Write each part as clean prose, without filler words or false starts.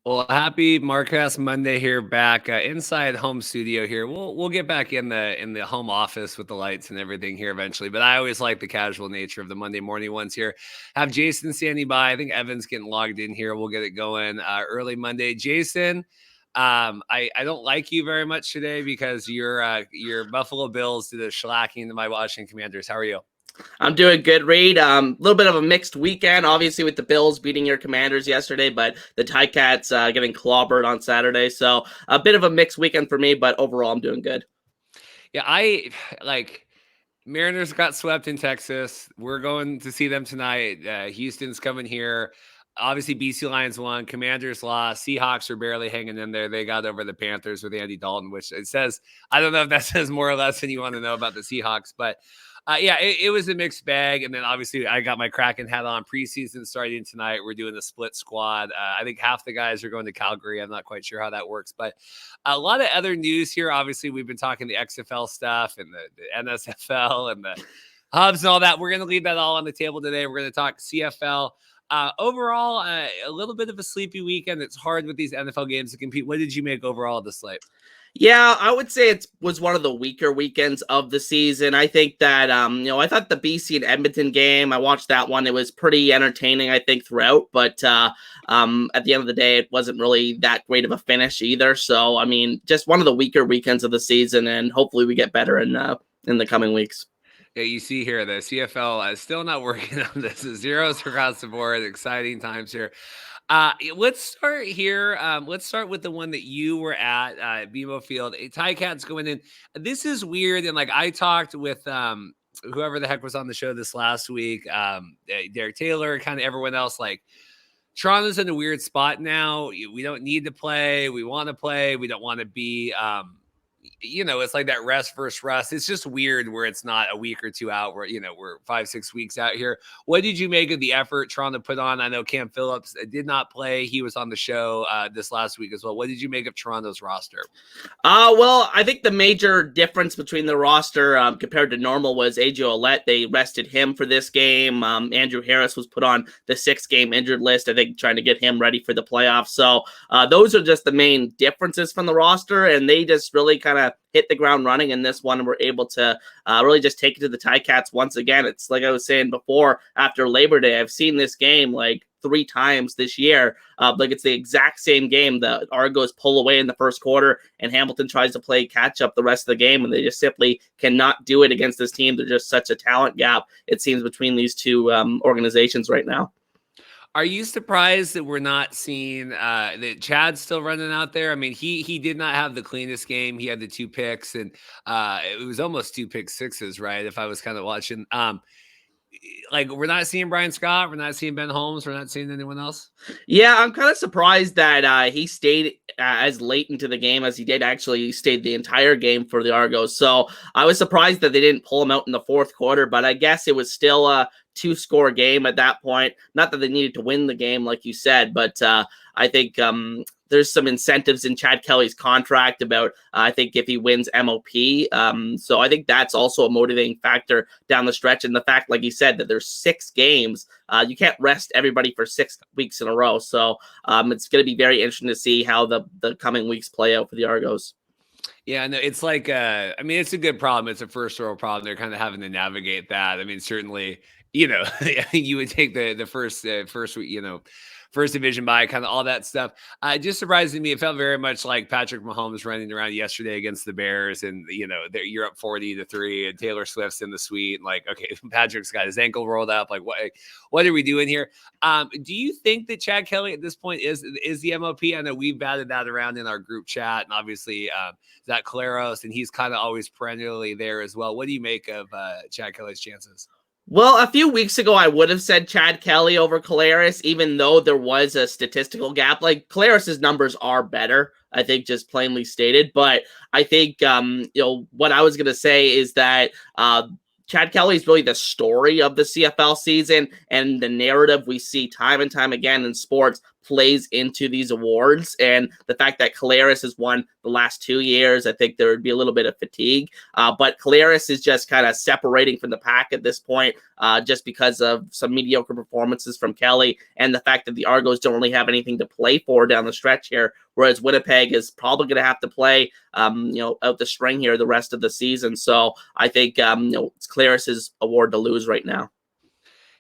Well, happy Marcus Monday here, back inside home studio here. We'll get back in the home office with the lights and everything here eventually. But I always like the casual nature of the Monday morning ones here. Have Jason standing by. I think Evan's getting logged in here. We'll get it going early Monday. Jason, I don't like you very much today because your Buffalo Bills did a shellacking to my Washington Commanders. How are you? I'm doing good, Reid. A little bit of a mixed weekend, obviously, with the Bills beating your Commanders yesterday, but the Ticats getting clobbered on Saturday. So a bit of a mixed weekend for me, but overall, I'm doing good. Yeah, I like Mariners got swept in Texas. We're going to see them tonight. Houston's coming here. Obviously, BC Lions won. Commanders lost. Seahawks are barely hanging in there. They got over the Panthers with Andy Dalton, which it says, I don't know if that says more or less than you want to know about the Seahawks, but it was a mixed bag. And then obviously I got my Kraken hat on. Preseason starting tonight. We're doing the split squad. I think half the guys are going to Calgary. I'm not quite sure how that works, but a lot of other news here. Obviously, we've been talking the XFL stuff and the NSFL and the hubs and all that. We're going to leave that all on the table today. We're going to talk CFL. Overall, a little bit of a sleepy weekend. It's hard with these NFL games to compete. What did you make overall of the slate? Yeah, I would say it was one of the weaker weekends of the season. I think that, I thought the BC and Edmonton game, I watched that one. It was pretty entertaining, I think, throughout. But at the end of the day, it wasn't really that great of a finish either. So, I mean, just one of the weaker weekends of the season. And hopefully we get better in the coming weeks. Yeah, you see here, the CFL is still not working on this. Zeros across the board. Exciting times here. Let's start here. Let's start with the one that you were at BMO Field. Ticats going in. This is weird. And like I talked with whoever the heck was on the show this last week, Derek Taylor, kind of everyone else, like Toronto's in a weird spot now. We don't need to play. We want to play. We don't want to be it's like that rest versus rust. It's just weird where it's not a week or two out, where, we're 5-6 weeks out here. What did you make of the effort Toronto put on? I know Cam Phillips did not play. He was on the show this last week as well. What did you make of Toronto's roster? Well, I think the major difference between the roster compared to normal was AJ Ouellette. They rested him for this game. Andrew Harris was put on the 6-game injured list, I think, trying to get him ready for the playoffs. So those are just the main differences from the roster, and they just really kind of hit the ground running in this one and were able to really just take it to the Ticats once again. It's like I was saying before, after Labor Day, I've seen this game like 3 times this year. Like it's the exact same game. The Argos pull away in the first quarter and Hamilton tries to play catch up the rest of the game, and they just simply cannot do it against this team. There's just such a talent gap, it seems, between these two organizations right now. Are you surprised that we're not seeing that Chad's still running out there? I mean, he did not have the cleanest game. He had the 2 picks, and it was almost 2 pick sixes, right? If I was kind of watching, like we're not seeing Brian Scott, we're not seeing Ben Holmes, we're not seeing anyone else. Yeah, I'm kind of surprised that he stayed as late into the game as he did. Actually, he stayed the entire game for the Argos. So I was surprised that they didn't pull him out in the fourth quarter, but I guess it was still a 2-score game at that point. Not that they needed to win the game, like you said, but I think there's some incentives in Chad Kelly's contract about, I think, if he wins MOP. So I think that's also a motivating factor down the stretch. And the fact, like you said, that there's 6 games, you can't rest everybody for 6 weeks in a row. So it's going to be very interesting to see how the coming weeks play out for the Argos. Yeah, no, it's like, it's a good problem. It's a first world problem. They're kind of having to navigate that. I mean, certainly, I think you would take the first first division bye, kind of all that stuff. Just surprising me. It felt very much like Patrick Mahomes running around yesterday against the Bears, and you're up 40-3, and Taylor Swift's in the suite. And like, okay, Patrick's got his ankle rolled up. Like, what are we doing here? Do you think that Chad Kelly at this point is the MOP? I know we've batted that around in our group chat, and obviously Zach Claros, and he's kind of always perennially there as well. What do you make of Chad Kelly's chances? Well, a few weeks ago, I would have said Chad Kelly over Collaros, even though there was a statistical gap. Like, Collaros' numbers are better, I think, just plainly stated. But I think, what I was going to say is that Chad Kelly is really the story of the CFL season and the narrative we see time and time again in sports plays into these awards. And the fact that Collaros has won the last 2 years, I think there would be a little bit of fatigue. But Collaros is just kind of separating from the pack at this point, just because of some mediocre performances from Kelly and the fact that the Argos don't really have anything to play for down the stretch here, whereas Winnipeg is probably going to have to play, out the string here the rest of the season. So I think, it's Collaros' award to lose right now.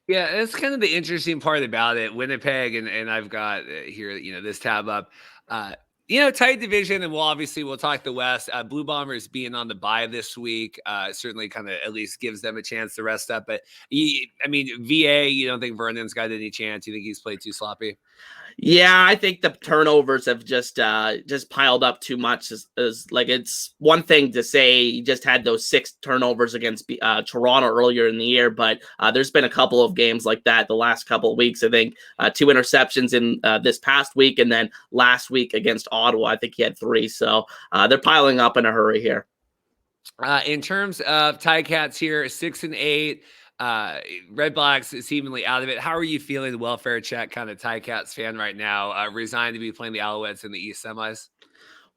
Yeah, that's kind of the interesting part about it. Winnipeg, and I've got here, this tab up. Tight division, and we'll talk the West. Blue Bombers being on the bye this week certainly kind of at least gives them a chance to rest up. But VA, you don't think Vernon's got any chance? You think he's played too sloppy? Yeah, I think the turnovers have just piled up too much. Like, it's one thing to say he just had those 6 turnovers against Toronto earlier in the year, but there's been a couple of games like that the last couple of weeks. I think 2 interceptions in this past week, and then last week against Ottawa, I think he had 3. So they're piling up in a hurry here. In terms of Ticats here, 6-8. Redblacks seemingly out of it. How are you feeling, the welfare check kind of Ticats fan right now, resigned to be playing the Alouettes in the East semis?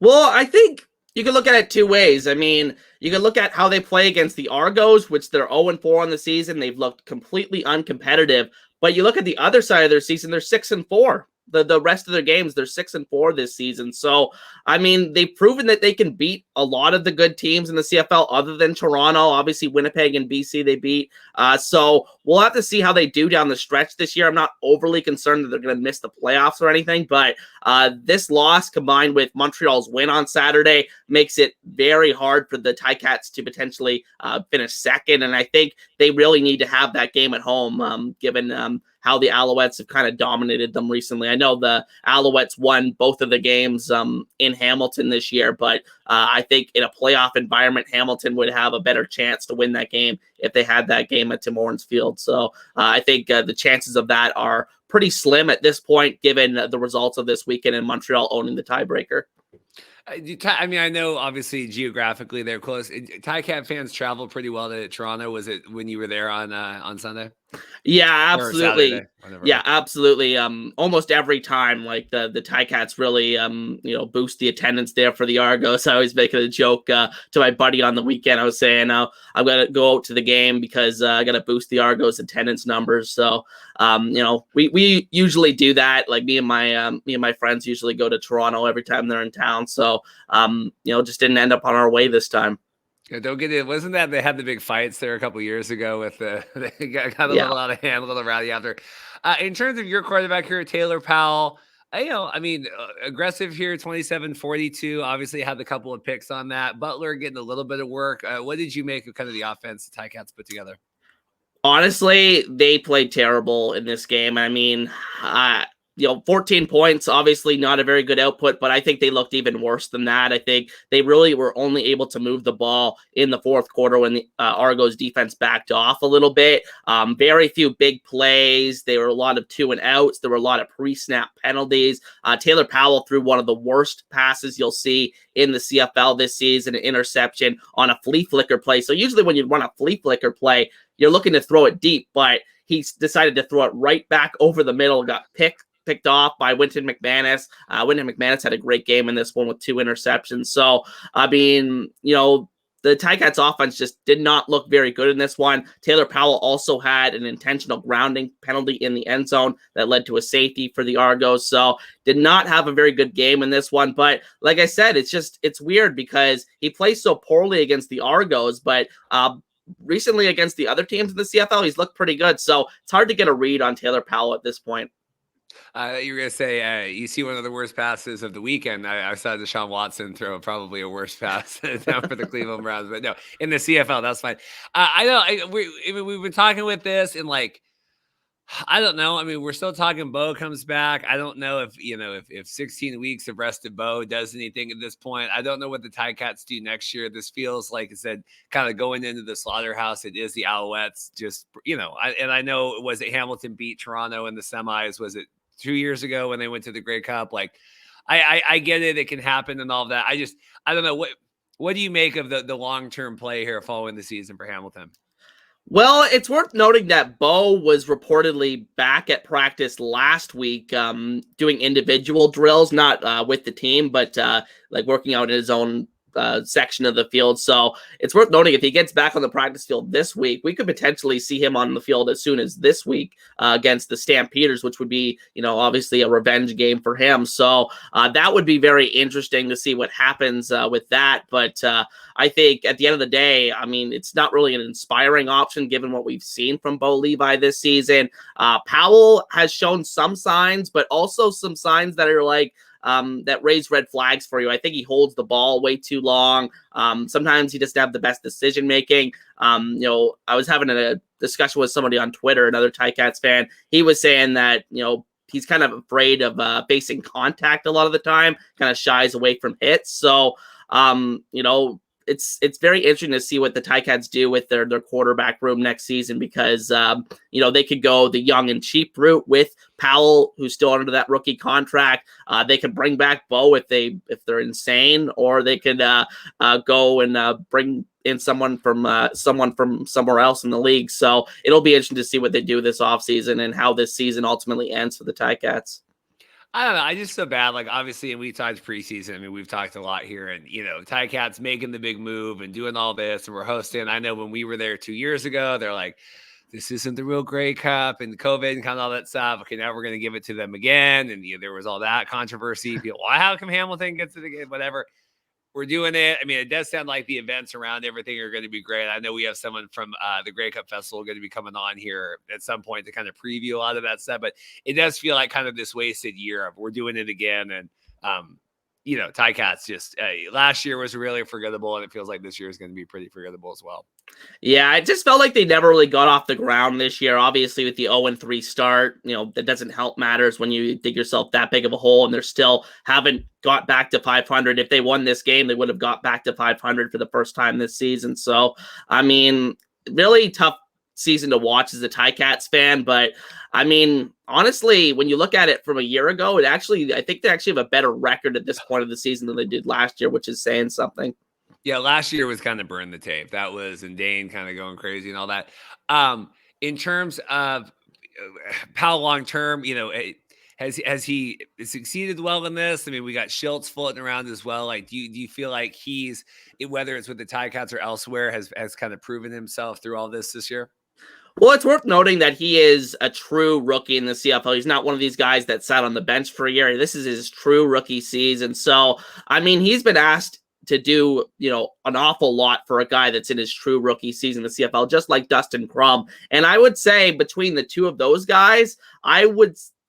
Well, I think you can look at it 2 ways. I mean, you can look at how they play against the Argos, which they're 0-4 on the season. They've looked completely uncompetitive. But you look at the other side of their season, they're 6-4. The rest of their games, they're 6-4 this season. So, I mean, they've proven that they can beat a lot of the good teams in the CFL other than Toronto. Obviously, Winnipeg and BC they beat. So we'll have to see how they do down the stretch this year. I'm not overly concerned that they're going to miss the playoffs or anything, but this loss combined with Montreal's win on Saturday makes it very hard for the Ticats to potentially finish second. And I think they really need to have that game at home, given how the Alouettes have kind of dominated them recently. I know the Alouettes won both of the games in Hamilton this year, but I think in a playoff environment, Hamilton would have a better chance to win that game if they had that game at Tim Hortons Field. So I think the chances of that are pretty slim at this point, given the results of this weekend in Montreal owning the tiebreaker. I know obviously geographically they're close. Ticat fans travel pretty well to Toronto. Was it when you were there on Sunday? Yeah, absolutely. Yeah, absolutely. Almost every time, like the Ticats really boost the attendance there for the Argos. I always make it a joke to my buddy on the weekend. I was saying I'm gonna go out to the game because I gotta boost the Argos attendance numbers. So we usually do that. Like me and my friends usually go to Toronto every time they're in town. So just didn't end up on our way this time. Yeah, don't get it. Wasn't that they had the big fights there a couple years ago with they got a little out of hand, a little rowdy after. In terms of your quarterback here, Taylor Powell, aggressive here, 27-42. Obviously had a couple of picks on that. Butler getting a little bit of work. What did you make of kind of the offense the Ticats put together? Honestly, they played terrible in this game. I mean, 14 points, obviously not a very good output, but I think they looked even worse than that. I think they really were only able to move the ball in the fourth quarter when the Argos defense backed off a little bit. Very few big plays. There were a lot of 2-and-outs. There were a lot of pre-snap penalties. Taylor Powell threw one of the worst passes you'll see in the CFL this season, an interception on a flea flicker play. So usually when you run a flea flicker play, you're looking to throw it deep, but he decided to throw it right back over the middle, got picked off by Winton McManus. Winton McManus had a great game in this one with 2 interceptions. So, I mean, the Ticats offense just did not look very good in this one. Taylor Powell also had an intentional grounding penalty in the end zone that led to a safety for the Argos. So did not have a very good game in this one. But like I said, it's weird because he plays so poorly against the Argos, but recently against the other teams in the CFL, he's looked pretty good. So it's hard to get a read on Taylor Powell at this point. You were going to say, you see one of the worst passes of the weekend. I saw Deshaun Watson throw probably a worse pass down for the Cleveland Browns. But no, in the CFL, that's fine. I know we've been talking with this and I don't know. I mean, we're still talking Bo comes back. I don't know if 16 weeks of rested Bo does anything at this point. I don't know what the Ticats do next year. This feels like I said, kind of going into the slaughterhouse. It is the Alouettes. Just, I know, was it Hamilton beat Toronto in the semis? Was it 2 years ago when they went to the Grey Cup? I get it. It can happen and all of that. I don't know. What do you make of the long-term play here following the season for Hamilton? Well, it's worth noting that Bo was reportedly back at practice last week, doing individual drills, not with the team, but like working out in his own section of the field. So it's worth noting if he gets back on the practice field this week, we could potentially see him on the field as soon as this week against the Stampeders, which would be, obviously a revenge game for him. So that would be very interesting to see what happens with that. But I think at the end of the day, I mean, it's not really an inspiring option given what we've seen from Bo Levi this season. Powell has shown some signs, but also some signs that are like, that raise red flags for you. I think he holds the ball way too long. Sometimes he doesn't have the best decision making. I was having a discussion with somebody on Twitter, another Ticats fan. He was saying that, he's kind of afraid of facing contact a lot of the time, kind of shies away from hits. So, it's very interesting to see what the Ticats do with their quarterback room next season because, they could go the young and cheap route with Powell, who's still under that rookie contract. They could bring back Bo if they're insane, or they could go and bring in someone from somewhere else in the league. So it'll be interesting to see what they do this offseason and how this season ultimately ends for the Ticats. I don't know. I just feel bad. Like, obviously, and we talked preseason. I mean, we've talked a lot here, and Ticats making the big move and doing all this, and we're hosting. I know when we were there 2 years ago, they're like, "This isn't the real Grey Cup," and COVID and kind of all that stuff. Okay, now we're going to give it to them again, and there was all that controversy. People, why? How come Hamilton gets it again? Whatever. We're doing it. I mean, it does sound like the events around everything are going to be great. I know we have someone from the Grey Cup Festival going to be coming on here at some point to kind of preview a lot of that stuff. But it does feel like kind of this wasted year of we're doing it again. And, Ticats just last year was really forgettable. And it feels like this year is going to be pretty forgettable as well. Yeah, it just felt like they never really got off the ground this year. Obviously, with the 0-3 start, that doesn't help matters when you dig yourself that big of a hole, and they're still haven't got back to 500. If they won this game, they would have got back to 500 for the first time this season. So, I mean, really tough season to watch as a Ticats fan. But, I mean, honestly, when you look at it from a year ago, I think they actually have a better record at this point of the season than they did last year, which is saying something. Yeah, last year was kind of burn the tape. That was, and Dane kind of going crazy and all that. In terms of Powell long term, has he succeeded well in this? I mean, we got Schultz floating around as well. Like, do you feel like he's, whether it's with the Ticats or elsewhere, has kind of proven himself through all this year? Well, it's worth noting that he is a true rookie in the CFL. He's not one of these guys that sat on the bench for a year. This is his true rookie season. So, I mean, he's been asked to do, an awful lot for a guy that's in his true rookie season in the CFL, just like Dustin Crum. And I would say between the two of those guys, I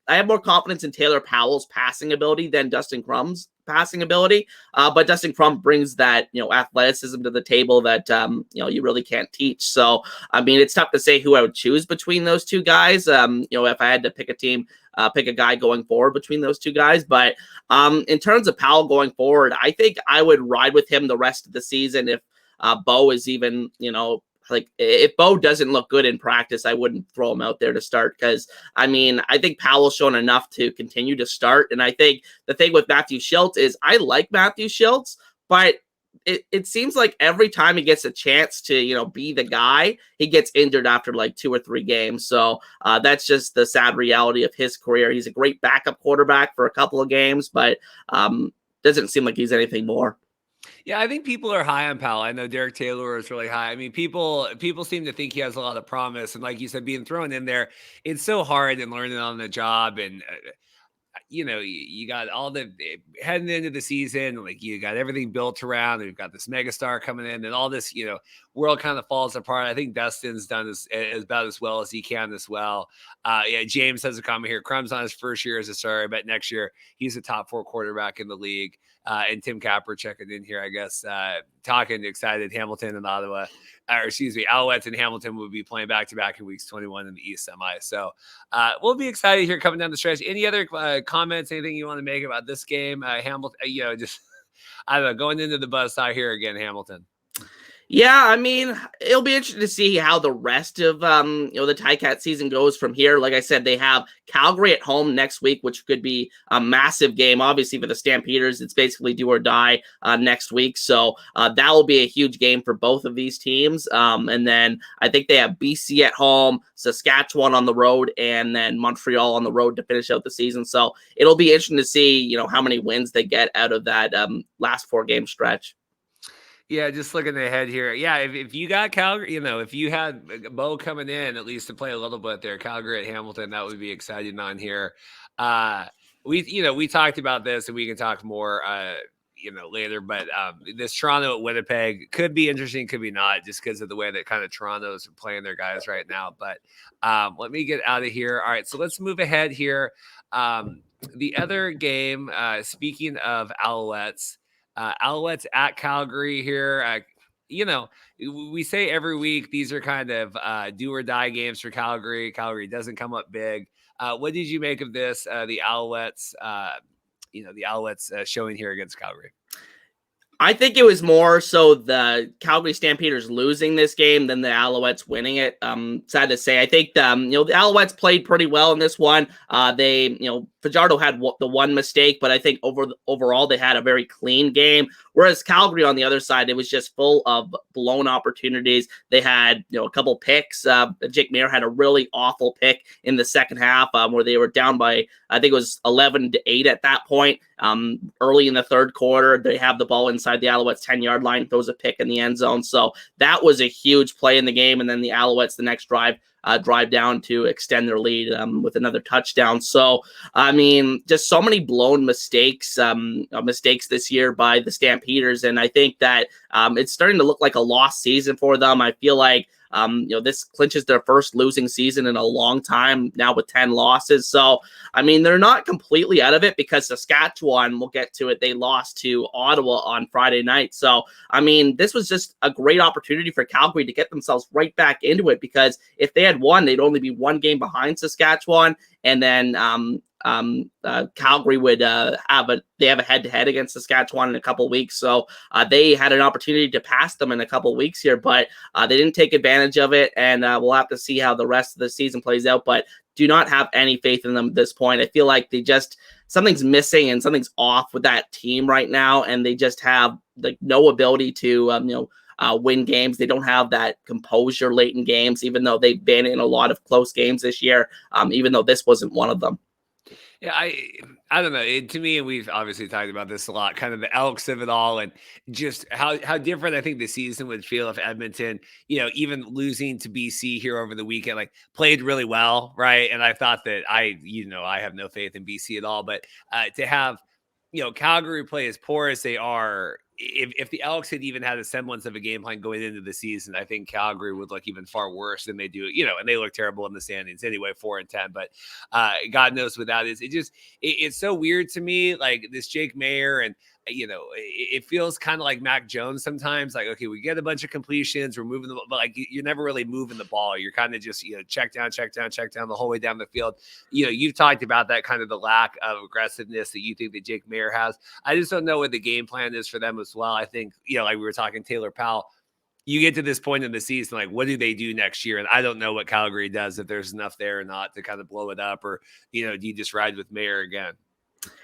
have more confidence in Taylor Powell's passing ability than Dustin Crum's passing ability. But Dustin Crum brings that, athleticism to the table that, you really can't teach. So, I mean, it's tough to say who I would choose between those two guys. If I had to pick a team, pick a guy going forward between those two guys. But in terms of Powell going forward, I think I would ride with him the rest of the season if Bo is even, like if Bo doesn't look good in practice, I wouldn't throw him out there to start because, I mean, I think Powell's shown enough to continue to start. And I think the thing with Matthew Schultz is I like Matthew Schultz, but it seems like every time he gets a chance to, be the guy, he gets injured after like 2 or 3 games. So that's just the sad reality of his career. He's a great backup quarterback for a couple of games, but doesn't seem like he's anything more. Yeah, I think people are high on Powell. I know Derek Taylor is really high. I mean, people seem to think he has a lot of promise. And like you said, being thrown in there, it's so hard and learning on the job. And, you got all the heading into the season, like you got everything built around. We've got this megastar coming in and all this, world kind of falls apart. I think Dustin's done as about as well as he can as well. Yeah, James has a comment here. Crum's on his first year as a starter, but next year he's a top 4 quarterback in the league. And Tim Capper checking in here, I guess, talking excited Hamilton and Ottawa, Alouettes and Hamilton will be playing back-to-back in weeks 21 in the East Semi. So we'll be excited here coming down the stretch. Any other comments, anything you want to make about this game? Hamilton, just, I don't know, going into the buzzsaw here again, Hamilton. Yeah, I mean, it'll be interesting to see how the rest of the Tigercat season goes from here. Like I said, they have Calgary at home next week, which could be a massive game. Obviously, for the Stampeders, it's basically do or die next week, so that will be a huge game for both of these teams. And then I think they have BC at home, Saskatchewan on the road, and then Montreal on the road to finish out the season. So it'll be interesting to see how many wins they get out of that last 4-game stretch. Yeah, just looking ahead here. Yeah, if you got Calgary, if you had Bo coming in at least to play a little bit there, Calgary at Hamilton, that would be exciting on here. We talked about this, and we can talk more, later. But this Toronto at Winnipeg could be interesting, could be not, just because of the way that kind of Toronto's playing their guys right now. But let me get out of here. All right, so let's move ahead here. The other game, speaking of Alouettes. Alouettes at Calgary here. We say every week these are kind of do or die games for Calgary. Calgary doesn't come up big. What did you make of this? The Alouettes, showing here against Calgary. I think it was more so the Calgary Stampeders losing this game than the Alouettes winning it. Sad to say. I think the Alouettes played pretty well in this one. Fajardo had the one mistake, but I think overall they had a very clean game. Whereas Calgary on the other side, it was just full of blown opportunities. They had a couple picks. Jake Maier had a really awful pick in the second half where they were down by, I think it was 11-8 at that point. Early in the third quarter, they have the ball inside the Alouettes 10-yard line, throws a pick in the end zone. So that was a huge play in the game. And then the Alouettes, the next drive down to extend their lead with another touchdown. So, I mean, just so many blown mistakes this year by the Stampeders. And I think that it's starting to look like a lost season for them. I feel like this clinches their first losing season in a long time now with 10 losses. So, I mean, they're not completely out of it because Saskatchewan, we'll get to it, they lost to Ottawa on Friday night. So, I mean, this was just a great opportunity for Calgary to get themselves right back into it, because if they had won, they'd only be one game behind Saskatchewan. And then Calgary would have a head-to-head against Saskatchewan in a couple weeks. So they had an opportunity to pass them in a couple weeks here, but they didn't take advantage of it. And we'll have to see how the rest of the season plays out. But do not have any faith in them at this point. I feel like something's missing and something's off with that team right now. And they just have no ability to, win games. They don't have that composure late in games, even though they've been in a lot of close games this year, even though this wasn't one of them. Yeah, I don't know. To me, and we've obviously talked about this a lot, kind of the Elks of it all, and just how different I think the season would feel if Edmonton, even losing to BC here over the weekend, played really well, right? And I thought that I have no faith in BC at all, but to have Calgary play as poor as they are, if the Elks had even had a semblance of a game plan going into the season, I think Calgary would look even far worse than they do, and they look terrible in the standings anyway, 4-10, but God knows what that is. It's so weird to me, like this Jake Maier, and it feels kind of like Mac Jones sometimes. Like, okay, we get a bunch of completions, we're moving the ball, but you're never really moving the ball. You're kind of just check down the whole way down the field. You've talked about that kind of the lack of aggressiveness that you think that Jake Maier has. I just don't know what the game plan is for them as well. I think like we were talking Taylor Powell. You get to this point in the season, like what do they do next year? And I don't know what Calgary does, if there's enough there or not to kind of blow it up, or do you just ride with Maier again?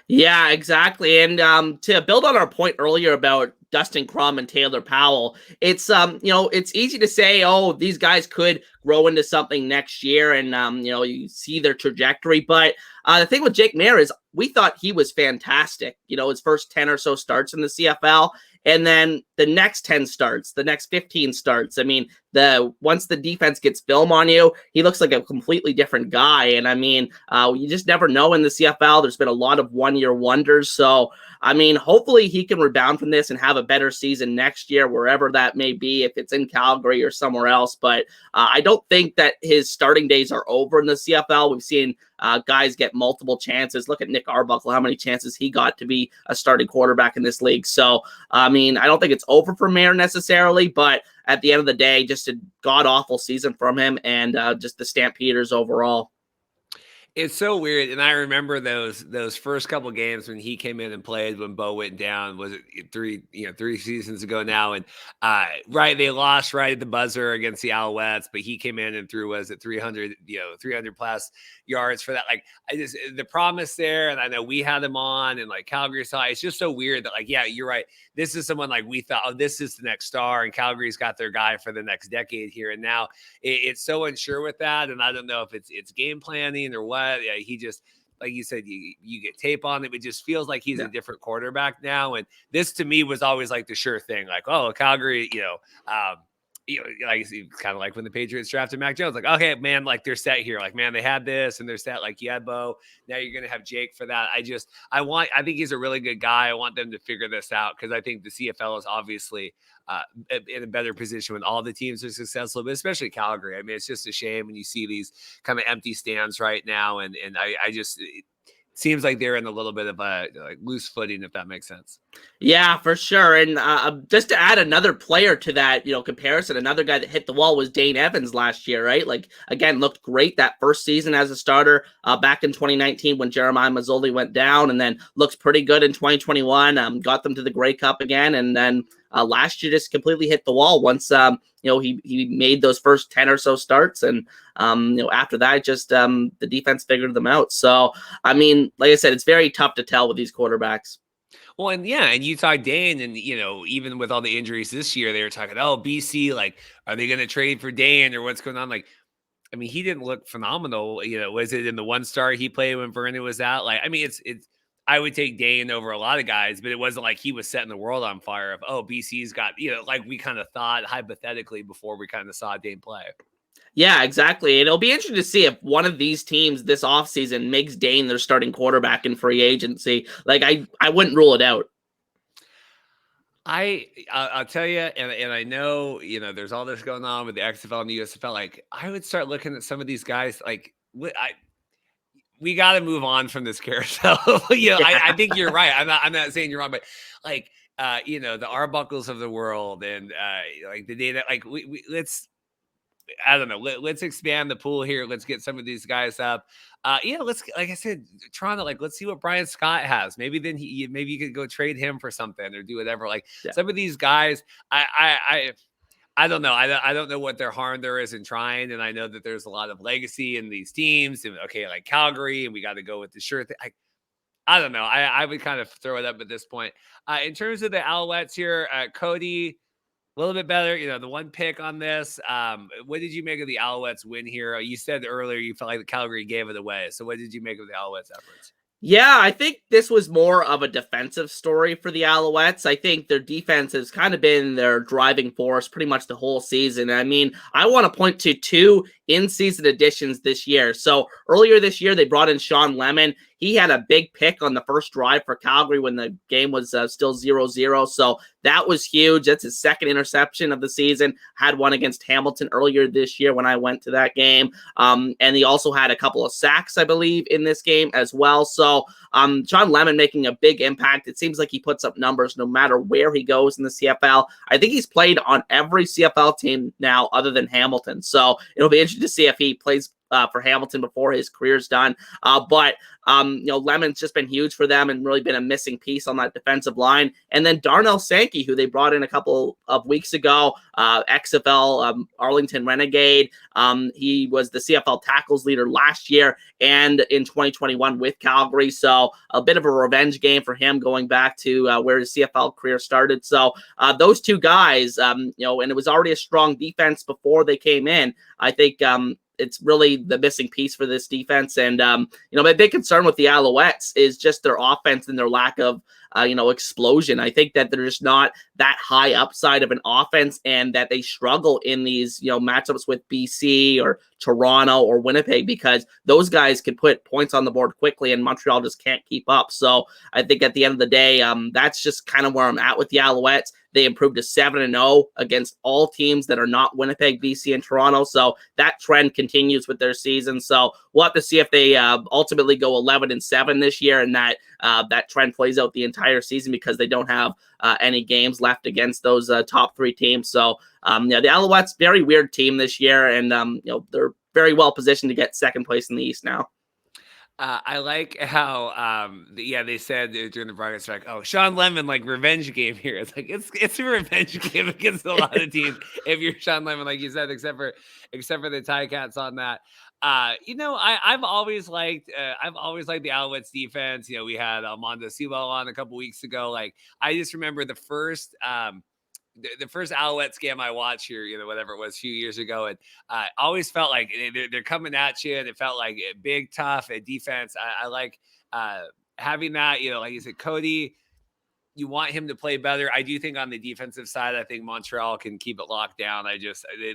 Yeah, exactly. And to build on our point earlier about Dustin Crum and Taylor Powell, it's it's easy to say, oh, these guys could grow into something next year, and you see their trajectory. But the thing with Jake Maier is we thought he was fantastic. His first 10 or so starts in the CFL. And then the next 10 starts, the next 15 starts. I mean, once the defense gets film on you, he looks like a completely different guy. And I mean, you just never know in the CFL. There's been a lot of one-year wonders. So, I mean, hopefully he can rebound from this and have a better season next year, wherever that may be, if it's in Calgary or somewhere else. But I don't think that his starting days are over in the CFL. We've seen guys get multiple chances. Look at Nick Arbuckle, how many chances he got to be a starting quarterback in this league. So, I mean, I don't think it's over for Maier necessarily, but at the end of the day, just a god-awful season from him, and just the Stampeders overall. It's so weird, and I remember those first couple games when he came in and played when Bo went down. Was it 3 seasons ago now? And right, they lost right at the buzzer against the Alouettes, but he came in and threw, was it 300, 300 plus yards for that? Like, the promise there, and I know we had him on, and like Calgary saw. It's just so weird that, like, yeah, you're right. This is someone like we thought, oh, this is the next star, and Calgary's got their guy for the next decade here, and now it's so unsure with that, and I don't know if it's game planning or what. Yeah, he just, like you said, you get tape on him. It just feels like he's a different quarterback now. And this to me was always like the sure thing. Like, oh, Calgary, like kind of like when the Patriots drafted Mac Jones. Like, okay, man, like they're set here. Like, man, they had this and they're set. Like, you had Bo. Now you're gonna have Jake for that. I think he's a really good guy. I want them to figure this out because I think the CFL is obviously in a better position when all the teams are successful, but especially Calgary. I mean, it's just a shame when you see these kind of empty stands right now, and I just it seems like they're in a little bit of a like loose footing, if that makes sense. Yeah, for sure. And just to add another player to that, comparison, another guy that hit the wall was Dane Evans last year, right? Like, again, looked great that first season as a starter back in 2019 when Jeremiah Mazzoli went down, and then looked pretty good in 2021, got them to the Grey Cup again, and then last year just completely hit the wall once he made those first 10 or so starts, and after that just the defense figured them out. So I mean, like I said, it's very tough to tell with these quarterbacks. Well, and yeah, and you talk Dane, and even with all the injuries this year, they were talking, oh, BC, like, are they going to trade for Dane or what's going on? Like, I mean, he didn't look phenomenal. Was it in the one star he played when Vernon was out? Like, I mean, it's I would take Dane over a lot of guys, but it wasn't like he was setting the world on fire of, oh, BC's got, like we kind of thought hypothetically before we kind of saw Dane play. Yeah, exactly. And it'll be interesting to see if one of these teams this offseason makes Dane their starting quarterback in free agency. Like, I wouldn't rule it out. I'll tell you, and I know, there's all this going on with the XFL and the USFL. Like, I would start looking at some of these guys. Like, we got to move on from this carousel. I think you're right. I'm not saying you're wrong, but like, the Arbuckles of the world, and like the data, like let's. I don't know. Let's expand the pool here. Let's get some of these guys up. Let's, like I said, Toronto, like, let's see what Brian Scott has. Maybe then maybe you could go trade him for something or do whatever. Like, some of these guys, I don't know. I don't know what their harm there is in trying. And I know that there's a lot of legacy in these teams, and okay, like Calgary, and we got to go with the sure thing. I don't know. I would kind of throw it up at this point. In terms of the Alouettes here, Cody, a little bit better, the one pick on this. What did you make of the Alouettes win here? You said earlier you felt like the Calgary gave it away. So what did you make of the Alouettes efforts? Yeah, I think this was more of a defensive story for the Alouettes. I think their defense has kind of been their driving force pretty much the whole season. I mean, I want to point to two in-season additions this year. So earlier this year, they brought in Sean Lemon. He had a big pick on the first drive for Calgary when the game was still 0-0. So that was huge. That's his second interception of the season. Had one against Hamilton earlier this year when I went to that game. And he also had a couple of sacks, I believe, in this game as well. So Sean Lemon making a big impact. It seems like he puts up numbers no matter where he goes in the CFL. I think he's played on every CFL team now other than Hamilton. So it'll be interesting to see if he plays for Hamilton before his career's done. But Lemon's just been huge for them and really been a missing piece on that defensive line. And then Darnell Sankey, who they brought in a couple of weeks ago, XFL Arlington Renegade. He was the CFL tackles leader last year and in 2021 with Calgary. So a bit of a revenge game for him going back to where his CFL career started. So those two guys, and it was already a strong defense before they came in. I think it's really the missing piece for this defense. And, my big concern with the Alouettes is just their offense and their lack of, explosion. I think that they're just not that high upside of an offense, and that they struggle in these, matchups with BC or Toronto or Winnipeg, because those guys can put points on the board quickly and Montreal just can't keep up. So I think at the end of the day, that's just kind of where I'm at with the Alouettes. They improved to 7-0 against all teams that are not Winnipeg, BC, and Toronto. So that trend continues with their season. So we'll have to see if they ultimately go 11-7 this year, and that trend plays out the entire season, because they don't have any games left against those top three teams. So the Alouettes, very weird team this year, and they're very well positioned to get second place in the East now. I like how they said during the broadcast like, oh, Sean Lemon, like revenge game here. It's like it's a revenge game against a lot of teams if you're Sean Lemon, like you said, except for the Ticats on that. I've always liked the Alouettes defense. We had Mondo Sewell on a couple weeks ago. Like I just remember the first Alouettes game I watched here, whatever it was a few years ago. And always felt like they're coming at you. And it felt like a big, tough defense. I like having that, like you said, Cody, you want him to play better. I do think on the defensive side, I think Montreal can keep it locked down.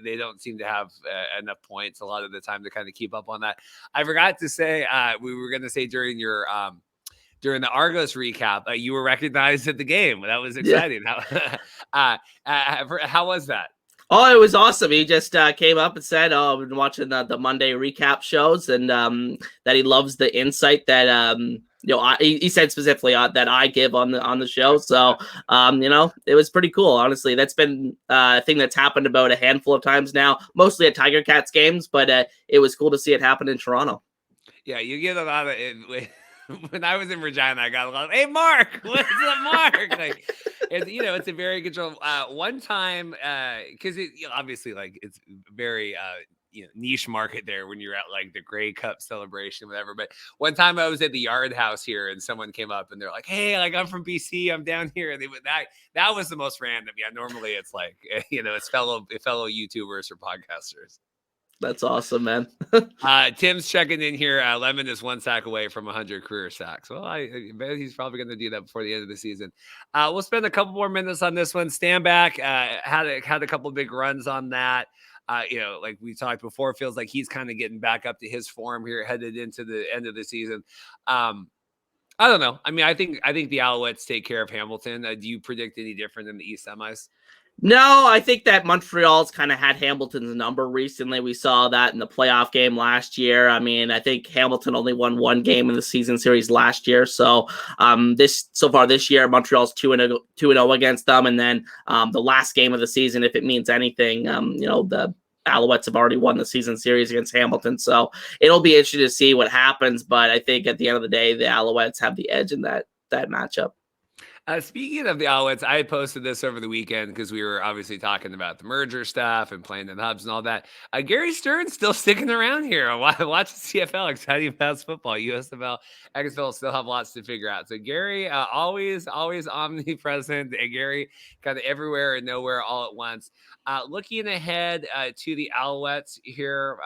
They don't seem to have enough points a lot of the time to kind of keep up on that. I forgot to say, we were going to say during the Argos recap, you were recognized at the game. That was exciting. Yeah. How was that? Oh, it was awesome. He just came up and said, I've been watching the Monday recap shows, and that he loves the insight that he said specifically that I give on the show. So it was pretty cool. Honestly, that's been a thing that's happened about a handful of times now, mostly at Tigercats games, but it was cool to see it happen in Toronto. Yeah, you get a lot of it. When I was in Regina, I got a lot of, hey, Mark, what's up, Mark? Like, it's a very controlled. One time, because obviously, like, it's very niche market there when you're at like the Grey Cup celebration, whatever. But one time I was at the Yard House here, and someone came up and they're like, "Hey, like I'm from BC, I'm down here." And that was the most random. Yeah, normally it's like it's fellow YouTubers or podcasters. That's awesome, man. Tim's checking in here. Lemon is 1 sack away from 100 career sacks. Well, I bet he's probably going to do that before the end of the season. We'll spend a couple more minutes on this one. Stand back. Had a couple big runs on that. Like we talked before, it feels like he's kind of getting back up to his form here, headed into the end of the season. I don't know. I mean, I think the Alouettes take care of Hamilton. Do you predict any different in the East semis? No, I think that Montreal's kind of had Hamilton's number recently. We saw that in the playoff game last year. I mean, I think Hamilton only won one game in the season series last year. So far this year, Montreal's 2-0 against them. And then the last game of the season, if it means anything, the Alouettes have already won the season series against Hamilton. So it'll be interesting to see what happens. But I think at the end of the day, the Alouettes have the edge in that matchup. Speaking of the Alouettes, I posted this over the weekend because we were obviously talking about the merger stuff and playing in hubs and all that. Gary Stern's still sticking around here. Watch the CFL, exciting fast football. USFL, XFL still have lots to figure out. So Gary, always omnipresent. And Gary kind of everywhere and nowhere all at once. Looking ahead to the Alouettes here,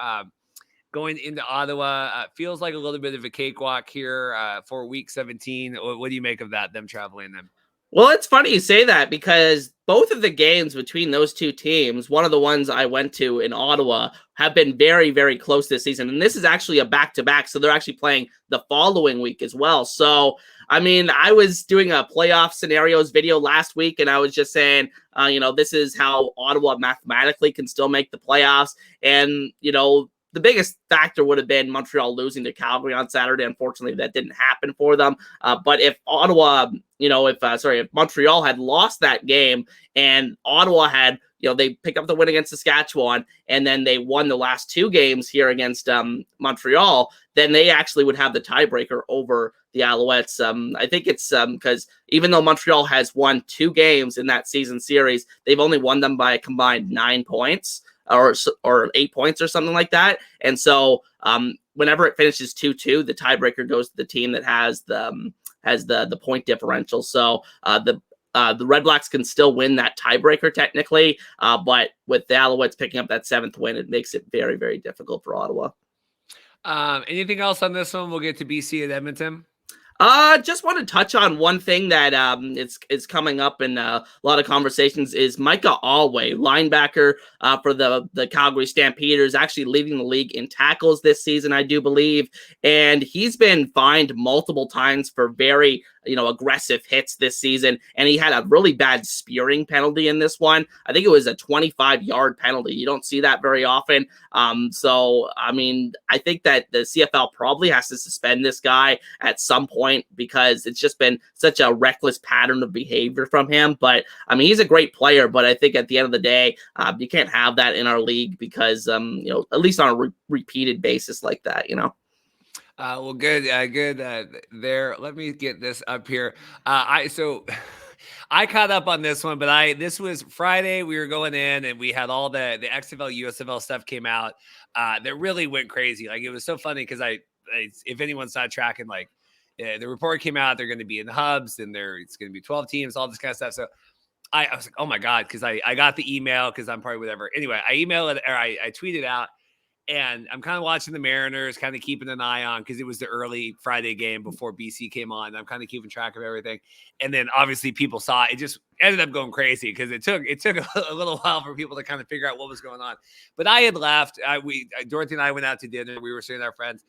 going into Ottawa, feels like a little bit of a cakewalk here for week 17. What do you make of that, them traveling them? Well, it's funny you say that because both of the games between those two teams, one of the ones I went to in Ottawa, have been very, very close this season. And this is actually a back-to-back, so they're actually playing the following week as well. So, I mean, I was doing a playoff scenarios video last week, and I was just saying, this is how Ottawa mathematically can still make the playoffs. And, the biggest factor would have been Montreal losing to Calgary on Saturday. Unfortunately, that didn't happen for them. But if Ottawa, if Montreal had lost that game and Ottawa had, they picked up the win against Saskatchewan and then they won the last two games here against Montreal, then they actually would have the tiebreaker over the Alouettes. I think it's because even though Montreal has won 2 games in that season series, they've only won them by a combined 9 points. Or 8 points or something like that. And so whenever it finishes 2-2, the tiebreaker goes to the team that has the point differential. So the Redblacks can still win that tiebreaker technically, but with the Alouettes picking up that 7th win, it makes it very, very difficult for Ottawa. Anything else on this one? We'll get to BC and Edmonton. Just want to touch on one thing that it's coming up in a lot of conversations is Micah Alway, linebacker for the Calgary Stampeders, actually leading the league in tackles this season, I do believe, and he's been fined multiple times for very aggressive hits this season, and he had a really bad spearing penalty in this one. I think it was a 25-yard penalty. You don't see that very often. So I mean, I think that the CFL probably has to suspend this guy at some point because it's just been such a reckless pattern of behavior from him. But I mean, he's a great player, but I think at the end of the day, you can't have that in our league because at least on a repeated basis like that, Well, good, good. There, let me get this up here. So I caught up on this one, but this was Friday. We were going in, and we had all the XFL, USFL stuff came out. That really went crazy. Like it was so funny because if anyone's not tracking, like the report came out, they're going to be in the hubs, and it's going to be 12 teams, all this kind of stuff. So I was like, oh my god, because I got the email because I'm probably whatever. Anyway, I emailed it or I tweeted out. And I'm kind of watching the Mariners, kind of keeping an eye on because it was the early Friday game before BC came on. I'm kind of keeping track of everything. And then obviously people saw it. It just ended up going crazy because it took a little while for people to kind of figure out what was going on. But I had left. Dorothy and I went out to dinner. We were seeing our friends.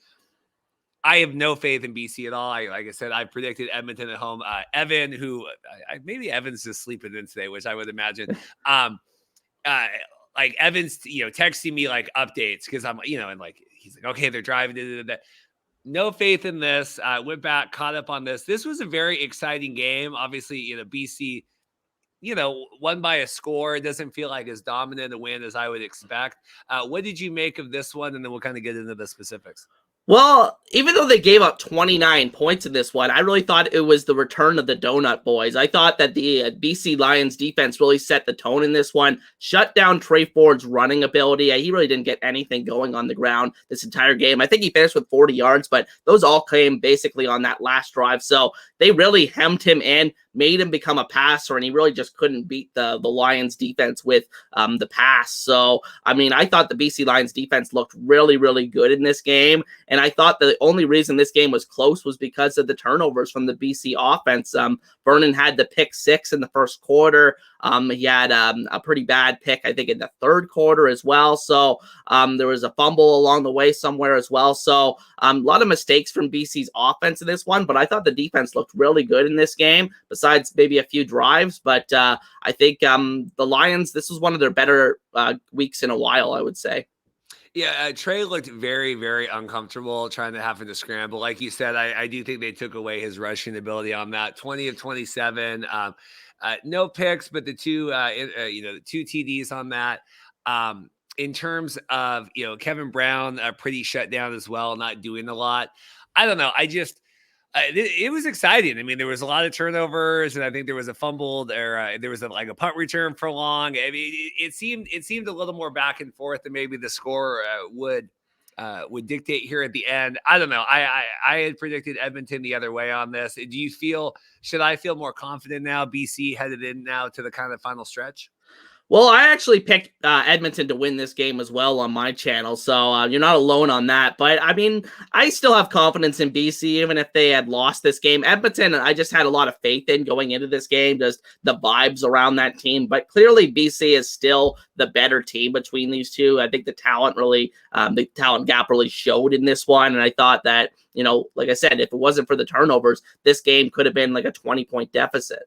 I have no faith in BC at all. Like I said, I predicted Edmonton at home. Evan, who maybe Evan's just sleeping in today, which I would imagine. Like Evan's, texting me like updates because I'm, and like he's like, okay, they're driving. Da, da, da, da. No faith in this. Went back, caught up on this. This was a very exciting game. Obviously, BC, won by a score. It doesn't feel like as dominant a win as I would expect. What did you make of this one? And then we'll kind of get into the specifics. Well, even though they gave up 29 points in this one, I really thought it was the return of the Donut Boys. I thought that the BC Lions defense really set the tone in this one, shut down Trey Ford's running ability. He really didn't get anything going on the ground this entire game. I think he finished with 40 yards, but those all came basically on that last drive. So they really hemmed him in, made him become a passer, and he really just couldn't beat the Lions defense with the pass. So, I mean, I thought the BC Lions defense looked really, really good in this game. And I thought the only reason this game was close was because of the turnovers from the BC offense. Vernon had the pick 6 in the first quarter. He had a pretty bad pick, I think, in the third quarter as well. So there was a fumble along the way somewhere as well. So a lot of mistakes from BC's offense in this one, but I thought the defense looked really good in this game, besides maybe a few drives. But I think the Lions, this was one of their better weeks in a while, I would say. Yeah, Trey looked very, very uncomfortable trying to having to scramble. Like you said, I do think they took away his rushing ability on that. 20 of 27, no picks, but the two, the two TDs on that. In terms of, Kevin Brown, pretty shut down as well, not doing a lot. I don't know. It was exciting. I mean, there was a lot of turnovers, and I think there was a fumbled, or there was a punt return for long. I mean, it seemed a little more back and forth than maybe the score would dictate here at the end. I don't know. I had predicted Edmonton the other way on this. Should I feel more confident now? BC headed in now to the kind of final stretch. Well, I actually picked Edmonton to win this game as well on my channel, so you're not alone on that. But, I mean, I still have confidence in BC, even if they had lost this game. Edmonton, I just had a lot of faith in going into this game, just the vibes around that team. But clearly, BC is still the better team between these two. I think the talent gap really showed in this one, and I thought that, like I said, if it wasn't for the turnovers, this game could have been like a 20-point deficit.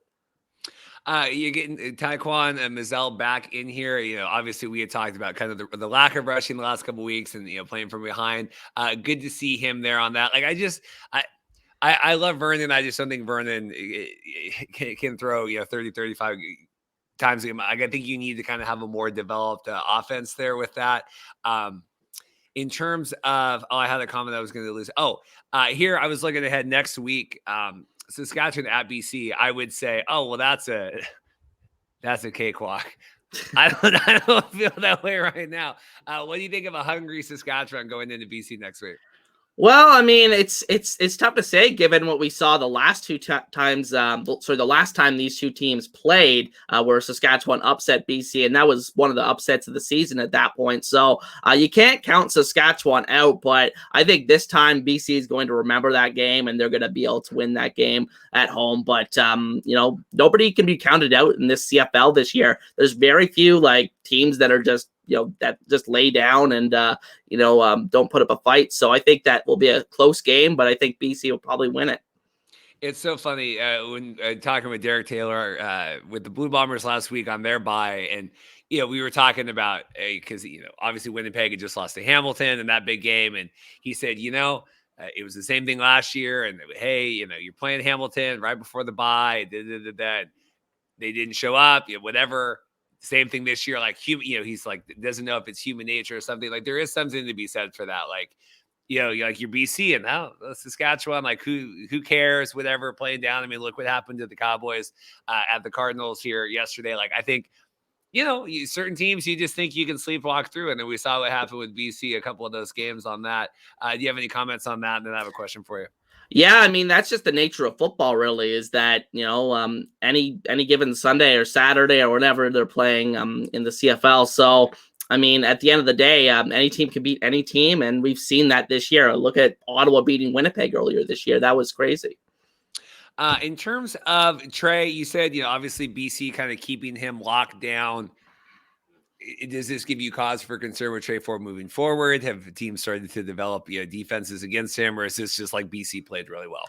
You're getting Taekwon and Mizell back in here. Obviously we had talked about kind of the lack of rushing the last couple of weeks and, playing from behind. Good to see him there on that. Like, I love Vernon. I just don't think Vernon can throw, 30, 35 times a game. I think you need to kind of have a more developed offense there with that. In terms of, I had a comment I was going to lose. Here I was looking ahead next week. Saskatchewan at BC, I would say, well, that's a cakewalk. I don't feel that way right now. What do you think of a hungry Saskatchewan going into BC next week? Well, I mean, it's tough to say given what we saw the last two times. The last time these two teams played, where Saskatchewan upset BC, and that was one of the upsets of the season at that point. So you can't count Saskatchewan out, but I think this time BC is going to remember that game, and they're going to be able to win that game at home. But nobody can be counted out in this CFL this year. There's very few teams that are just that just lay down and don't put up a fight. So I think that will be a close game, but I think BC will probably win it. It's so funny when talking with Derek Taylor with the Blue Bombers last week on their bye, and we were talking about because obviously Winnipeg had just lost to Hamilton in that big game, and he said it was the same thing last year, and hey, you're playing Hamilton right before the bye, that they didn't show up, whatever. Same thing this year, he's like, doesn't know if it's human nature or something. Like, there is something to be said for that. Like, like your BC and now Saskatchewan, like who cares, whatever, playing down. I mean, look what happened to the Cowboys at the Cardinals here yesterday. Like, I think, certain teams you just think you can sleepwalk through. And then we saw what happened with BC, a couple of those games on that. Do you have any comments on that? And then I have a question for you. Yeah, I mean that's just the nature of football. Really, is that any given Sunday or Saturday or whenever they're playing in the CFL. So I mean, at the end of the day, any team can beat any team, and we've seen that this year. Look at Ottawa beating Winnipeg earlier this year. That was crazy. In terms of Trey, you said obviously BC kind of keeping him locked down. Does this give you cause for concern with Trey Ford moving forward? Have teams started to develop defenses against him, or is this just like BC played really well?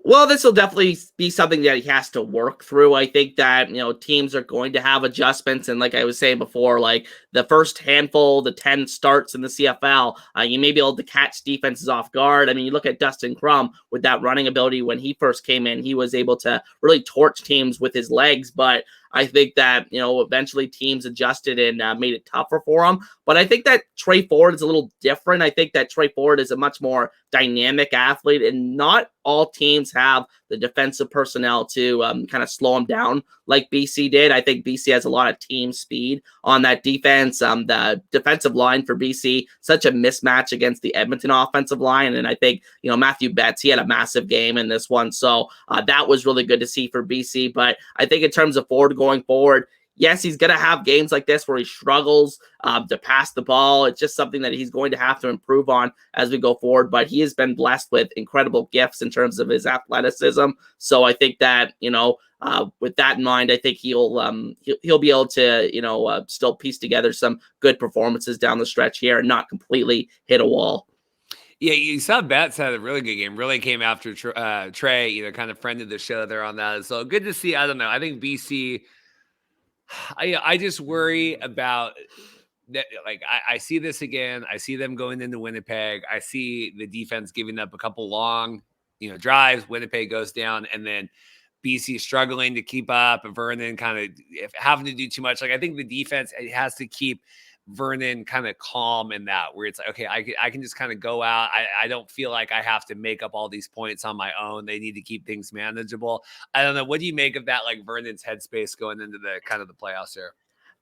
Well, this will definitely be something that he has to work through. I think that, teams are going to have adjustments. And like I was saying before, like the first handful, the 10 starts in the CFL, you may be able to catch defenses off guard. I mean, you look at Dustin Crum with that running ability when he first came in, he was able to really torch teams with his legs. But I think that, eventually teams adjusted and made it tougher for him. But I think that Trey Ford is a little different. I think that Trey Ford is a much more dynamic athlete, and not all teams have the defensive personnel to kind of slow him down like BC did. I think BC has a lot of team speed on that defense. The defensive line for BC, such a mismatch against the Edmonton offensive line. And I think, Matthew Betts, he had a massive game in this one. So that was really good to see for BC. But I think in terms of Ford going forward, yes, he's going to have games like this where he struggles to pass the ball. It's just something that he's going to have to improve on as we go forward. But he has been blessed with incredible gifts in terms of his athleticism. So I think that, with that in mind, I think he'll be able to, still piece together some good performances down the stretch here and not completely hit a wall. Yeah, you saw Betts had a really good game. Really came after Trey, kind of friended the show there on that. So good to see. I don't know. I think BC. I just worry about that. Like I see this again. I see them going into Winnipeg. I see the defense giving up a couple long, drives. Winnipeg goes down, and then BC struggling to keep up. And Vernon kind of having to do too much. Like I think the defense has to keep Vernon kind of calm in that, where it's like, okay, I can just kind of go out. I don't feel like I have to make up all these points on my own. They need to keep things manageable. I don't know. What do you make of that? Like Vernon's headspace going into the kind of the playoffs here?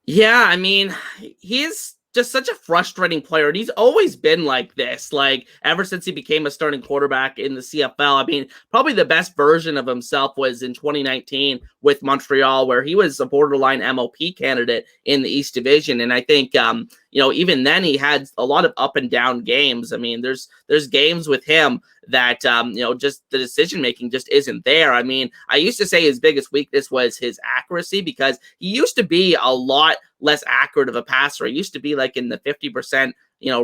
Yeah, I mean, he's just such a frustrating player. And he's always been like this, like ever since he became a starting quarterback in the CFL. I mean, probably the best version of himself was in 2019 with Montreal, where he was a borderline MOP candidate in the East Division. And I think, even then he had a lot of up and down games. I mean, there's games with him that, just the decision making just isn't there. I mean, I used to say his biggest weakness was his accuracy, because he used to be a lot less accurate of a passer. He used to be like in the 50%,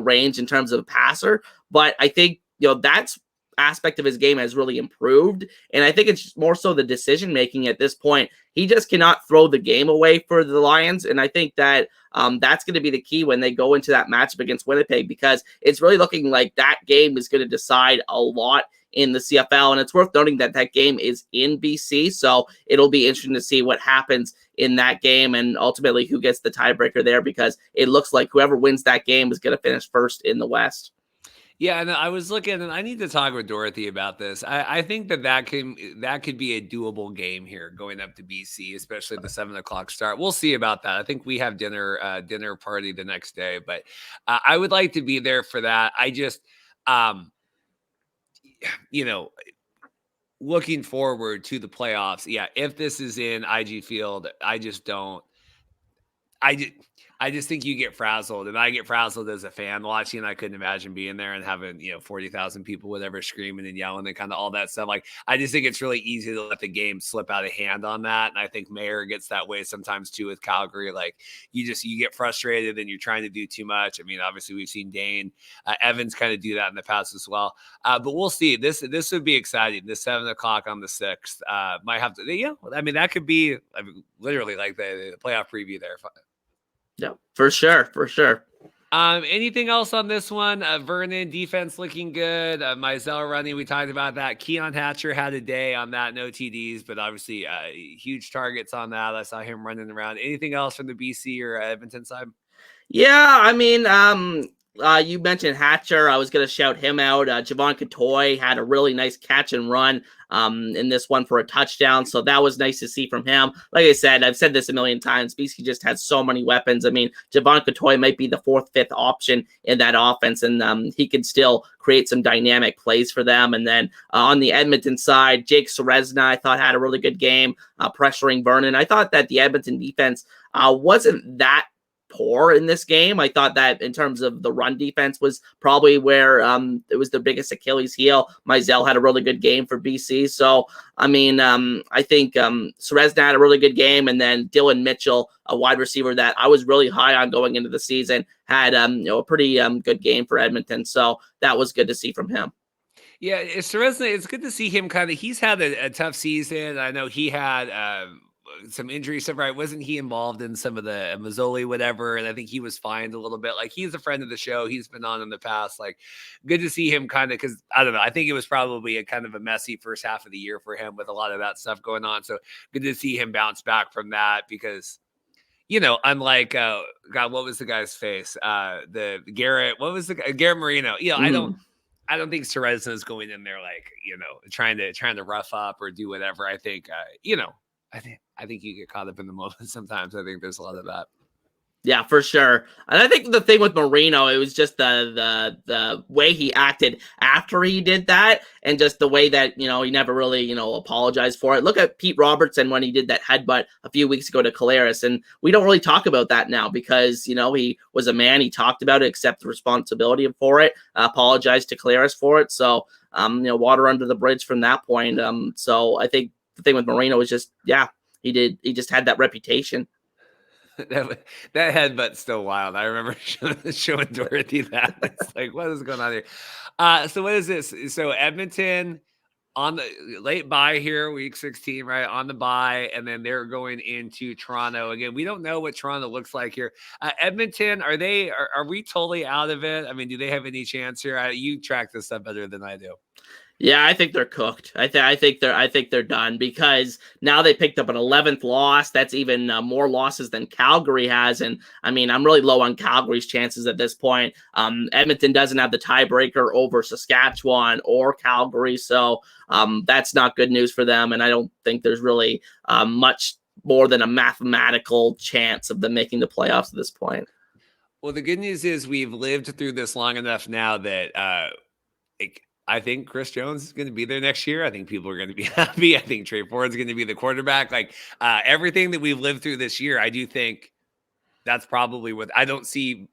range in terms of a passer. But I think, that's aspect of his game has really improved. And I think it's more so the decision making at this point. He just cannot throw the game away for the Lions. And I think that that's going to be the key when they go into that matchup against Winnipeg, because it's really looking like that game is going to decide a lot in the CFL. And it's worth noting that that game is in BC. So it'll be interesting to see what happens in that game and ultimately who gets the tiebreaker there, because it looks like whoever wins that game is going to finish first in the West. Yeah, and I was looking, and I need to talk with Dorothy about this. I think that could be a doable game here going up to BC, especially the 7 o'clock start. We'll see about that. I think we have dinner party the next day, but I would like to be there for that. I just, you know, looking forward to the playoffs. Yeah, if this is in IG Field, I just don't. I just think you get frazzled, and I get frazzled as a fan watching. I couldn't imagine being there and having 40,000 people, whatever, screaming and yelling and kind of all that stuff. Like I just think it's really easy to let the game slip out of hand on that, and I think Mayer gets that way sometimes too with Calgary. Like you get frustrated and you're trying to do too much. I mean, obviously we've seen Dane Evans kind of do that in the past as well. But we'll see. This would be exciting. This 7 o'clock on the 6th might have to. Yeah, I mean that could be literally like the playoff preview there. Yeah, for sure. For sure. Anything else on this one? Vernon defense looking good. Mizell running. We talked about that. Keon Hatcher had a day on that. No TDs, but obviously huge targets on that. I saw him running around. Anything else from the BC or Edmonton side? Yeah, I mean, you mentioned Hatcher. I was going to shout him out. Javon Katoy had a really nice catch and run in this one for a touchdown. So that was nice to see from him. Like I said, I've said this a million times. BC just has so many weapons. I mean, Javon Katoy might be the 4th, 5th option in that offense, and he can still create some dynamic plays for them. And then on the Edmonton side, Jake Serezna, I thought, had a really good game pressuring Vernon. I thought that the Edmonton defense wasn't that poor in this game. I thought that in terms of the run defense was probably where it was the biggest Achilles heel. Mizell had a really good game for BC. So, I mean, I think Serezna had a really good game, and then Dylan Mitchell, a wide receiver that I was really high on going into the season, had a pretty good game for Edmonton. So that was good to see from him. Yeah, Serezna, it's good to see him he's had a tough season. I know he had some injury stuff, right? Wasn't he involved in some of the Mazzoli, whatever? And I think he was fined a little bit. Like, he's a friend of the show. He's been on in the past. Like, good to see him because I don't know. I think it was probably a kind of a messy first half of the year for him with a lot of that stuff going on. So good to see him bounce back from that because, unlike, God, what was the guy's face? The Garrett, what was the Garrett Marino? I don't think Serezna is going in there trying to rough up or do whatever. I think I think you get caught up in the moment sometimes. I think there's a lot of that. Yeah, for sure. And I think the thing with Marino, it was just the way he acted after he did that, and just the way that, he never really, apologized for it. Look at Pete Robertson when he did that headbutt a few weeks ago to Collaros, and we don't really talk about that now because, he was a man. He talked about it, accepted responsibility for it, apologized to Collaros for it. So, water under the bridge from that point. So I think the thing with Marino is just, he just had that reputation. that headbutt's still wild. I remember showing Dorothy that. It's like, what is going on here? So what is this? So Edmonton on the late bye here, week 16, right? On the bye, and then they're going into Toronto. Again, we don't know what Toronto looks like here. Edmonton, are we totally out of it? I mean, do they have any chance here? You track this stuff better than I do. Yeah, I think they're cooked. I think they're done because now they picked up an 11th loss. That's even more losses than Calgary has, and I mean, I'm really low on Calgary's chances at this point. Edmonton doesn't have the tiebreaker over Saskatchewan or Calgary, so that's not good news for them. And I don't think there's really much more than a mathematical chance of them making the playoffs at this point. Well, the good news is we've lived through this long enough now that I think Chris Jones is going to be there next year. I think people are going to be happy. I think Trey Ford's going to be the quarterback. Like everything that we've lived through this year, I do think that's probably what I don't see.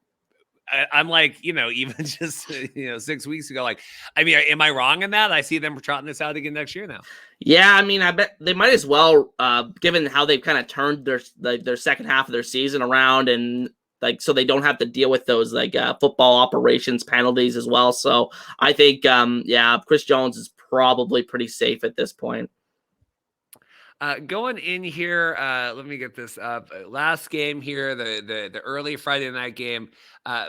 I'm like, even just, 6 weeks ago, like, I mean, am I wrong in that? I see them trotting this out again next year now. Yeah, I mean, I bet they might as well, given how they've kind of turned their second half of their season around, and so they don't have to deal with those football operations penalties as well. So I think, Chris Jones is probably pretty safe at this point. Going in here, let me get this up. Last game here, the early Friday night game,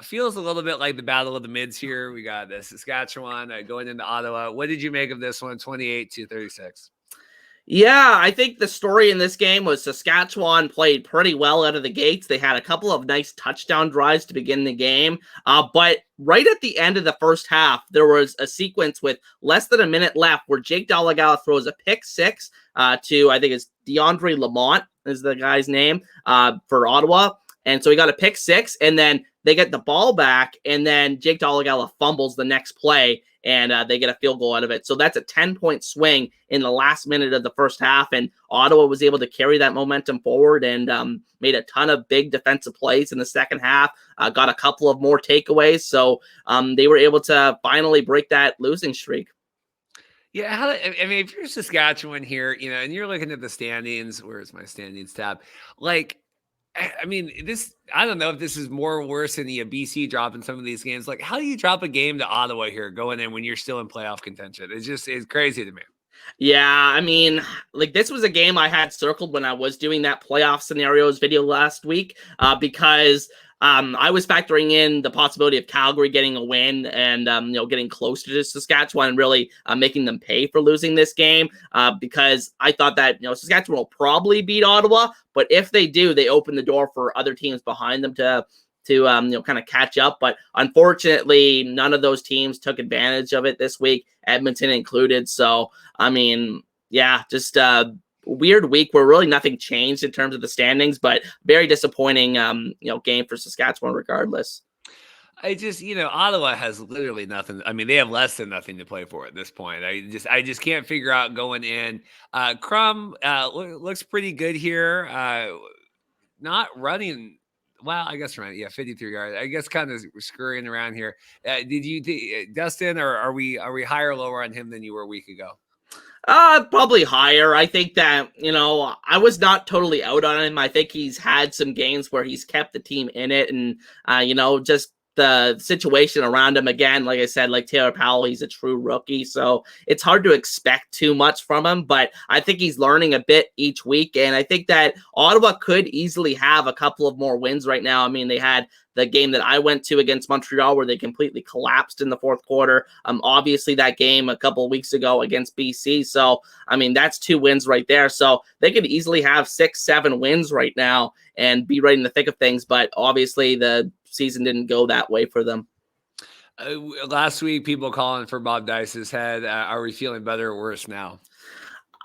feels a little bit like the battle of the mids here. We got the Saskatchewan going into Ottawa. What did you make of this one, 28-36? Yeah, I think the story in this game was Saskatchewan played pretty well out of the gates. They had a couple of nice touchdown drives to begin the game. But right at the end of the first half, there was a sequence with less than a minute left where Jake Dolegala throws a pick six to, I think it's DeAndre Lamont is the guy's name for Ottawa. And so he got a pick six, and then they get the ball back, and then Jake Dolegala fumbles the next play, and they get a field goal out of it. So that's a 10-point swing in the last minute of the first half, and Ottawa was able to carry that momentum forward and made a ton of big defensive plays in the second half, got a couple of more takeaways. So they were able to finally break that losing streak. Yeah, I mean, if you're Saskatchewan here, and you're looking at the standings, where's my standings tab? Like, I mean, I don't know if this is more worse than the BC drop in some of these games. Like, how do you drop a game to Ottawa here going in when you're still in playoff contention? It's crazy to me. Yeah, I mean, this was a game I had circled when I was doing that playoff scenarios video last week because I was factoring in the possibility of Calgary getting a win and, getting closer to Saskatchewan and really making them pay for losing this game because I thought that, Saskatchewan will probably beat Ottawa, but if they do, they open the door for other teams behind them to to kind of catch up. But unfortunately, none of those teams took advantage of it this week, Edmonton included. So, I mean, yeah, just weird week where really nothing changed in terms of the standings, but very disappointing, game for Saskatchewan regardless. I just, Ottawa has literally nothing. I mean, they have less than nothing to play for at this point. I just can't figure out going in. Crum looks pretty good here. Not running. Well, I guess right. Yeah, 53 yards. I guess kind of scurrying around here. Did you, Dustin, or are we higher or lower on him than you were a week ago? Probably higher. I think that, I was not totally out on him. I think he's had some games where he's kept the team in it, and, just the situation around him. Again, like I said, like Taylor Powell, he's a true rookie, so it's hard to expect too much from him, but I think he's learning a bit each week, and I think that Ottawa could easily have a couple of more wins right now. I mean, they had the game that I went to against Montreal where they completely collapsed in the fourth quarter. Obviously that game a couple of weeks ago against BC. So, I mean, that's 2 wins right there. So they could easily have 6-7 wins right now and be right in the thick of things. But obviously the season didn't go that way for them. Last week, people calling for Bob Dice's head. Are we feeling better or worse now?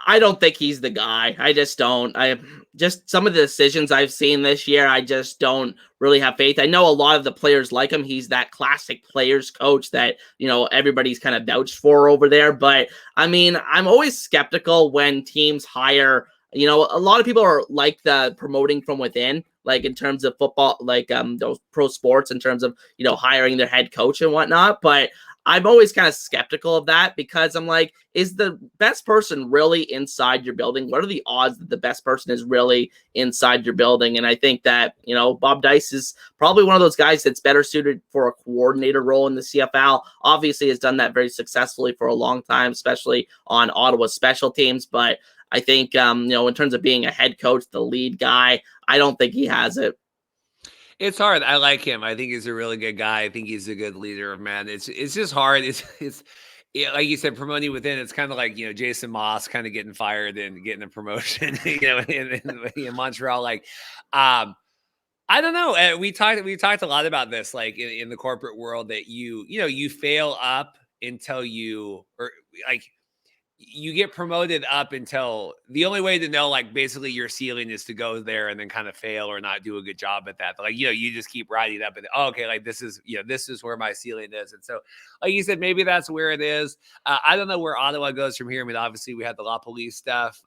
I don't think he's the guy. I just don't. I just some of the decisions I've seen this year, I just don't really have faith. I know a lot of the players like him. He's that classic players coach that, everybody's kind of vouched for over there. But I mean, I'm always skeptical when teams hire, a lot of people are like the promoting from within, like in terms of football, like those pro sports in terms of, hiring their head coach and whatnot. But I'm always kind of skeptical of that because I'm like, is the best person really inside your building? What are the odds that the best person is really inside your building? And I think that, Bob Dice is probably one of those guys that's better suited for a coordinator role in the CFL. Obviously has done that very successfully for a long time, especially on Ottawa special teams. But I think, in terms of being a head coach, the lead guy, I don't think he has it. It's hard. I like him. I think he's a really good guy. I think he's a good leader of men. It's just hard. It's like you said, promoting within. It's kind of like Jason Moss kind of getting fired and getting a promotion. In Montreal. Like, I don't know. We talked a lot about this, like in the corporate world, that you fail up until you get promoted up until the only way to know, like, basically your ceiling is to go there and then kind of fail or not do a good job at that. But you just keep riding up and okay, like this is where my ceiling is. And so, like you said, maybe that's where it is. I don't know where Ottawa goes from here. I mean, obviously we had the La Police stuff.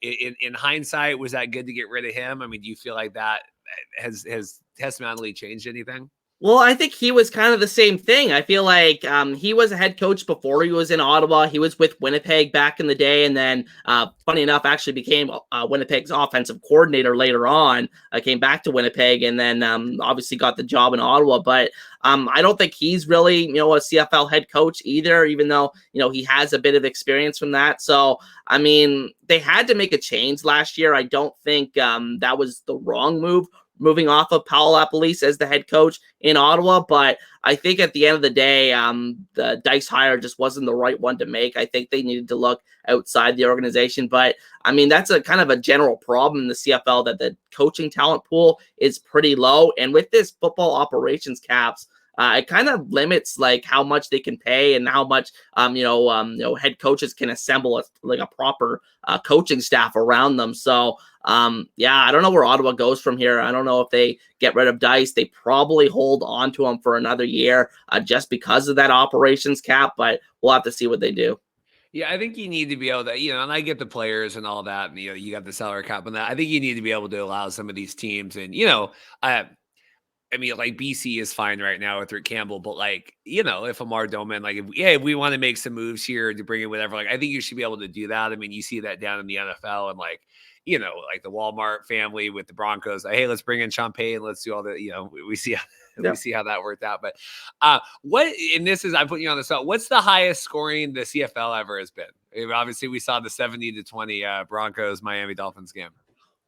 In hindsight, was that good to get rid of him? I mean, do you feel like that has testamentally changed anything? Well, I think he was kind of the same thing. I feel like he was a head coach before he was in Ottawa. He was with Winnipeg back in the day, and then, funny enough, actually became Winnipeg's offensive coordinator later on. Came back to Winnipeg, and then obviously got the job in Ottawa. But I don't think he's really, a CFL head coach either, even though, he has a bit of experience from that. So, I mean, they had to make a change last year. I don't think that was the wrong move, moving off of Paul LaPolice as the head coach in Ottawa. But I think at the end of the day, the Dice hire just wasn't the right one to make. I think they needed to look outside the organization. But I mean, that's a kind of a general problem in the CFL, that the coaching talent pool is pretty low. And with this football operations caps, it kind of limits like how much they can pay and how much head coaches can assemble a proper coaching staff around them. So I don't know where Ottawa goes from here. I don't know if they get rid of Dice. They probably hold on to him for another year just because of that operations cap, but we'll have to see what they do. Yeah, I think you need to be able to, and I get the players and all that, and you got the salary cap and that. I think you need to be able to allow some of these teams, and I mean, like BC is fine right now with Rick Campbell, but like, if Amar Doman, like, if we want to make some moves here to bring in whatever, like, I think you should be able to do that. I mean, you see that down in the NFL and like, like the Walmart family with the Broncos. Like, hey, let's bring in Champagne. Let's do all the, we see how that worked out. But I'm putting you on the spot. What's the highest scoring the CFL ever has been? I mean, obviously, we saw the 70-20 Broncos Miami Dolphins game.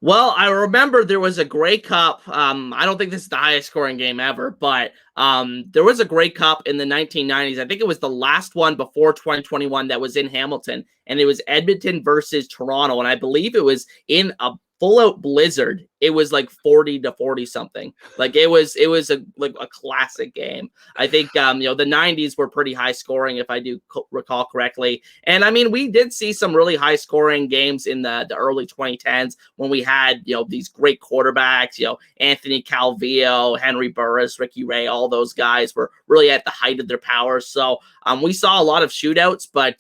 Well, I remember there was a Grey Cup. I don't think this is the highest scoring game ever, but there was a Grey Cup in the 1990s. I think it was the last one before 2021 that was in Hamilton, and it was Edmonton versus Toronto. And I believe it was in a full out blizzard, it was like 40 to 40 something. Like it was a classic game. I think the 90s were pretty high scoring, if I do recall correctly. And I mean, we did see some really high scoring games in the early 2010s when we had these great quarterbacks, Anthony Calvillo, Henry Burris, Ricky Ray, all those guys were really at the height of their powers. So we saw a lot of shootouts, but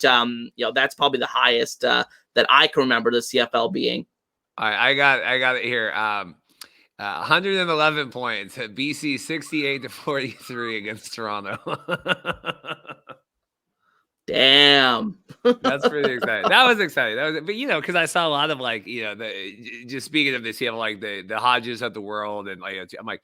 that's probably the highest that I can remember the CFL being. I got it here. 111 points. BC 68 to 43 against Toronto. Damn. That's pretty exciting. That was exciting. But because I saw a lot of just speaking of this, like the Hodges of the world, and I'm like,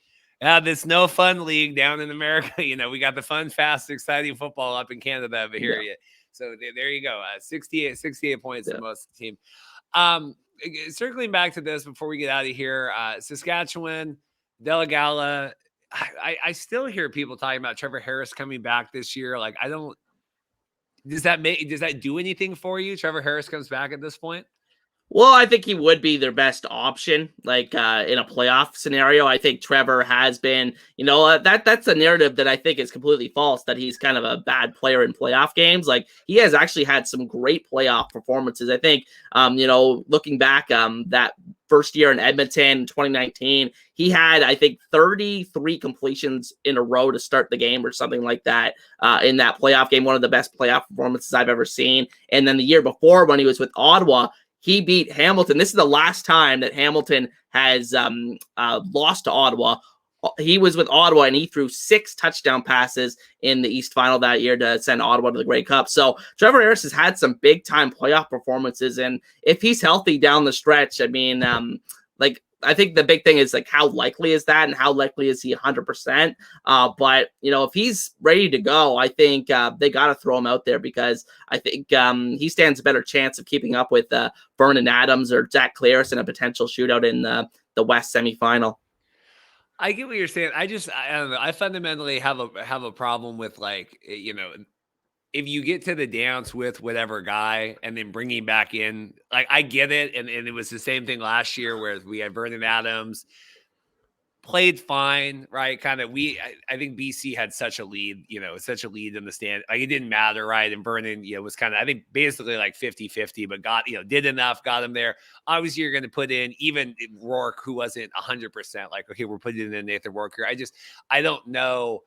this no fun league down in America. We got the fun, fast, exciting football up in Canada over here. Yeah. So there you go. 68 points the most team. Circling back to this before we get out of here, Saskatchewan, Delegala. I still hear people talking about Trevor Harris coming back this year. Like, I don't. Does that do anything for you? Trevor Harris comes back at this point? Well, I think he would be their best option, like in a playoff scenario. I think Trevor has been, that's a narrative that I think is completely false, that he's kind of a bad player in playoff games. Like, he has actually had some great playoff performances. I think, looking back, that first year in Edmonton, 2019, he had, I think, 33 completions in a row to start the game or something like that in that playoff game. One of the best playoff performances I've ever seen. And then the year before, when he was with Ottawa, he beat Hamilton. This is the last time that Hamilton has lost to Ottawa. He was with Ottawa, and he threw 6 touchdown passes in the East Final that year to send Ottawa to the Grey Cup. So Trevor Harris has had some big-time playoff performances, and if he's healthy down the stretch, I mean, I think the big thing is, like, how likely is that, and how likely is he 100%? But, if he's ready to go, I think they got to throw him out there, because I think he stands a better chance of keeping up with Vernon Adams or Zach Claris in a potential shootout in the West semifinal. I get what you're saying. I don't know. I fundamentally have a problem with, like, if you get to the dance with whatever guy and then bringing back in, like, I get it. And it was the same thing last year where we had Vernon Adams, played fine, right? Kind of, I think BC had such a lead, such a lead in the stand. Like, it didn't matter, right? And Vernon, was kind of, I think, basically like 50-50, but got, did enough, got him there. Obviously, you're going to put in even Rourke, who wasn't 100%. Like, okay, we're putting in Nathan Rourke here. I don't know,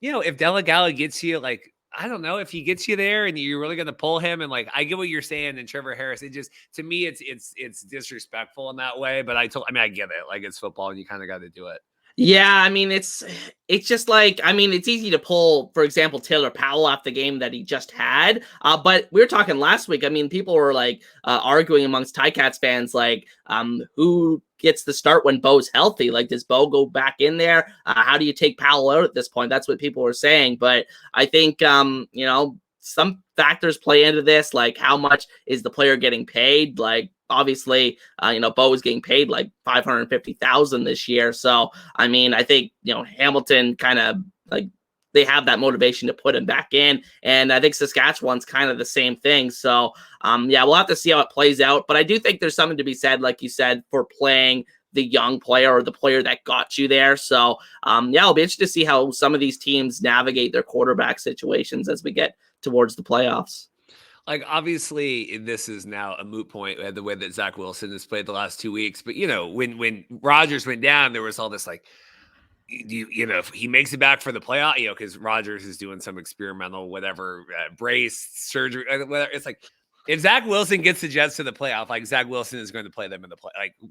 if Delegala gets you, like, I don't know if he gets you there and you're really going to pull him. And, like, I get what you're saying. And Trevor Harris, it just, to me, it's disrespectful in that way. But I get it. Like, it's football and you kind of got to do it. Yeah, I mean, it's just like, I mean, it's easy to pull, for example, Taylor Powell off the game that he just had. But we were talking last week. I mean, people were like arguing amongst Ticats fans, like, who gets the start when Bo's healthy? Like, does Bo go back in there? How do you take Powell out at this point? That's what people were saying. But I think, some factors play into this, like how much is the player getting paid? Like, obviously, Bo is getting paid like $550,000 this year. So, I mean, I think, Hamilton kind of, like, they have that motivation to put him back in. And I think Saskatchewan's kind of the same thing. So, we'll have to see how it plays out. But I do think there's something to be said, like you said, for playing the young player or the player that got you there. So, it'll be interesting to see how some of these teams navigate their quarterback situations as we get towards the playoffs. Like, obviously, this is now a moot point, the way that Zach Wilson has played the last 2 weeks. But, when Rodgers went down, there was all this, like, if he makes it back for the playoff, because Rodgers is doing some experimental, whatever, brace surgery, whatever. It's like, if Zach Wilson gets the Jets to the playoff, like, Zach Wilson is going to play them in the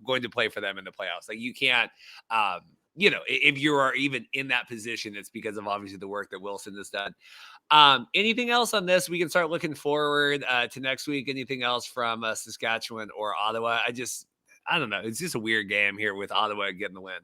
going to play for them in the playoffs. Like, you can't, if you are even in that position, it's because of obviously the work that Wilson has done. Anything else on this? We can start looking forward to next week. Anything else from Saskatchewan or Ottawa? I don't know. It's just a weird game here with Ottawa getting the win.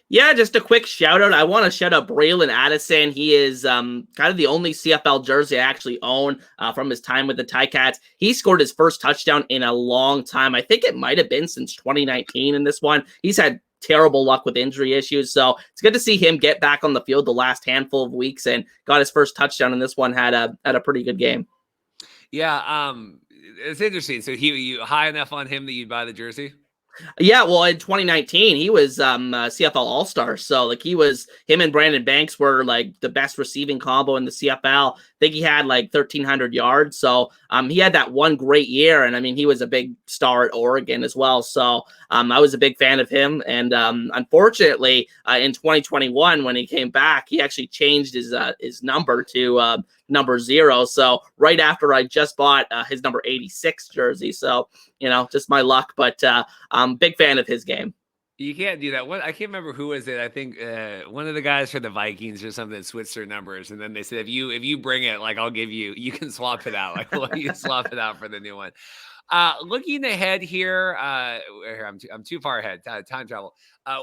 Yeah, just a quick shout out. I want to shout out Braylon Addison. He is kind of the only CFL jersey I actually own from his time with the Ticats. He scored his first touchdown in a long time. I think it might have been since 2019 in this one. He's had terrible luck with injury issues. So it's good to see him get back on the field the last handful of weeks and got his first touchdown in this one, had a pretty good game. Yeah, it's interesting. So you high enough on him that you'd buy the jersey? Yeah, well, in 2019, he was CFL All-Star. So like him and Brandon Banks were like the best receiving combo in the CFL. I think he had like 1,300 yards. So he had that one great year, and I mean he was a big star at Oregon as well. So I was a big fan of him. And unfortunately, in 2021 when he came back, he actually changed his number to number 0. So right after I just bought his number 86 jersey. So just my luck, but I'm big fan of his game. You can't do that. What I can't remember who was it. I think one of the guys for the Vikings or something switched their numbers, and then they said if you bring it, like I'll give you. You can swap it out. Like well, you swap it out for the new one. Looking ahead here, I'm too far ahead. Time travel.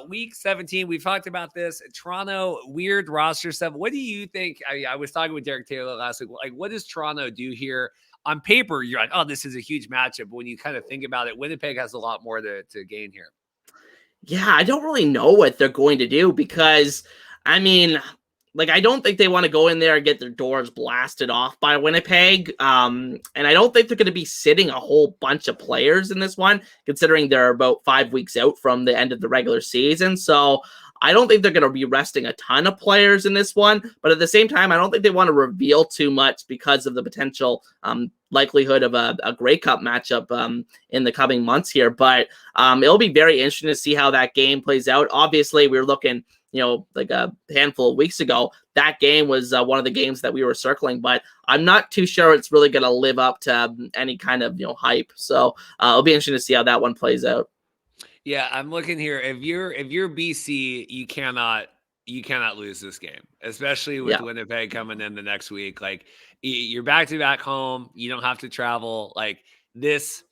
Week 17, we talked about this. Toronto, weird roster stuff. What do you think? I was talking with Derek Taylor last week. Like, what does Toronto do here? On paper, you're like, oh, this is a huge matchup. But when you kind of think about it, Winnipeg has a lot more to gain here. Yeah, I don't really know what they're going to do because, I mean, like I don't think they want to go in there and get their doors blasted off by Winnipeg. And I don't think they're going to be sitting a whole bunch of players in this one, considering they're about 5 weeks out from the end of the regular season. So I don't think they're going to be resting a ton of players in this one. But at the same time, I don't think they want to reveal too much because of the potential likelihood of a Grey Cup matchup in the coming months here. But it'll be very interesting to see how that game plays out. Obviously, we were looking like a handful of weeks ago, that game was one of the games that we were circling, but I'm not too sure it's really going to live up to any kind of, hype. So it'll be interesting to see how that one plays out. Yeah, I'm looking here. If you're BC, you cannot lose this game, especially with Winnipeg coming in the next week. Like you're back to back home. You don't have to travel like this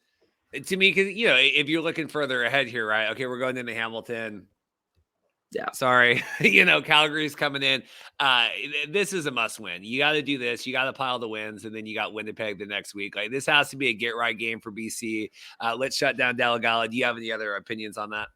to me. Cause if you're looking further ahead here, right? Okay. We're going into Hamilton. Yeah. Sorry. Calgary's coming in. This is a must win. You got to do this. You got to pile the wins. And then you got Winnipeg the next week. Like this has to be a get right game for BC. Let's shut down Delegala. Do you have any other opinions on that?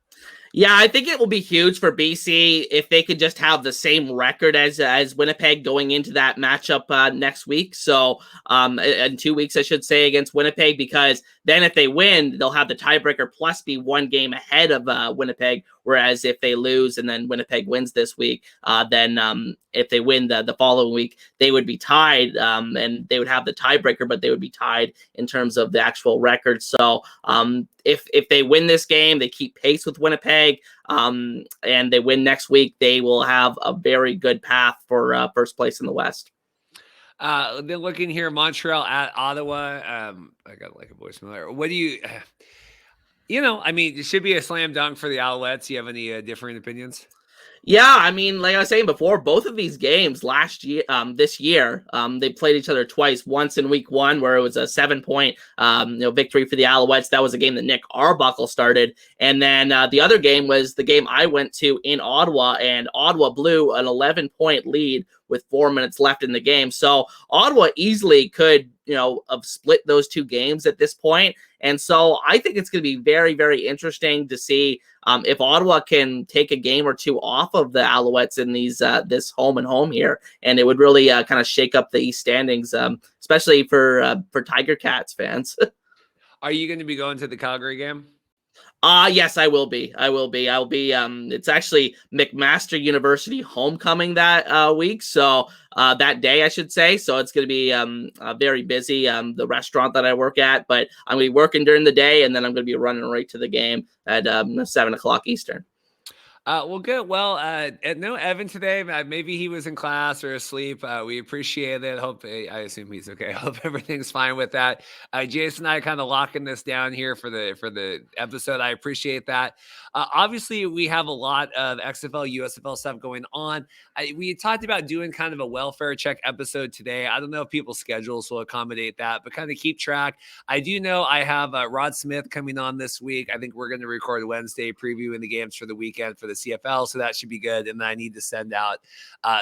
Yeah, I think it will be huge for BC if they could just have the same record as Winnipeg going into that matchup next week. So, in 2 weeks, I should say, against Winnipeg, because then if they win, they'll have the tiebreaker plus be one game ahead of Winnipeg. Whereas if they lose and then Winnipeg wins this week, then if they win the following week, they would be tied and they would have the tiebreaker, but they would be tied in terms of the actual record. So if they win this game, they keep pace with Winnipeg and they win next week, they will have a very good path for first place in the West. Then looking here, Montreal at Ottawa. I got like a voicemail there. What do you... I mean, it should be a slam dunk for the Alouettes. You have any different opinions? Yeah, I mean, like I was saying before, both of these games this year, they played each other twice. Once in week 1, where it was a 7-point, victory for the Alouettes. That was a game that Nick Arbuckle started, and then the other game was the game I went to in Ottawa, and Ottawa blew an 11-point lead with 4 minutes left in the game. So Ottawa easily could, have split those two games at this point. And so I think it's going to be very, very interesting to see if Ottawa can take a game or two off of the Alouettes in this home and home here. And it would really kind of shake up the East standings, especially for Tigercats fans. Are you going to be going to the Calgary game? Yes, I will be. I'll be. It's actually McMaster University homecoming that week. So that day, I should say. So it's going to be very busy, the restaurant that I work at. But I'm going to be working during the day, and then I'm going to be running right to the game at 7 o'clock Eastern. Well, good. Well, no Evan today. Maybe he was in class or asleep. We appreciate it. I assume he's okay. Hope everything's fine with that. Jason and I kind of locking this down here for the episode. I appreciate that. Obviously, we have a lot of XFL, USFL stuff going on. We talked about doing kind of a welfare check episode today. I don't know if people's schedules will accommodate that, but kind of keep track. I do know I have Rod Smith coming on this week. I think we're going to record Wednesday previewing the games for the weekend for the CFL, so that should be good. And then I need to send out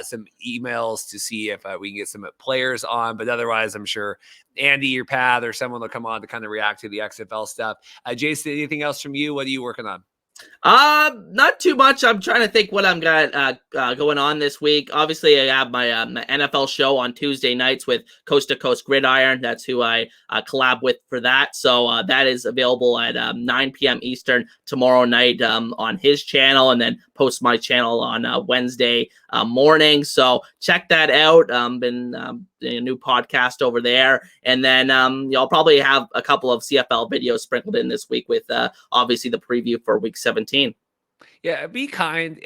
some emails to see if we can get some players on. But otherwise, I'm sure Andy or Pat or someone will come on to kind of react to the XFL stuff. Jason, anything else from you? What are you working on? Not too much. I'm trying to think what I'm got going on this week. Obviously, I have my NFL show on Tuesday nights with Coast to Coast Gridiron. That's who I collab with for that. So that is available at 9 p.m. Eastern tomorrow night on his channel, and then post my channel on Wednesday morning. So check that out. Been a new podcast over there, and then you'll probably have a couple of CFL videos sprinkled in this week with obviously the preview for Week 17. Yeah, be kind.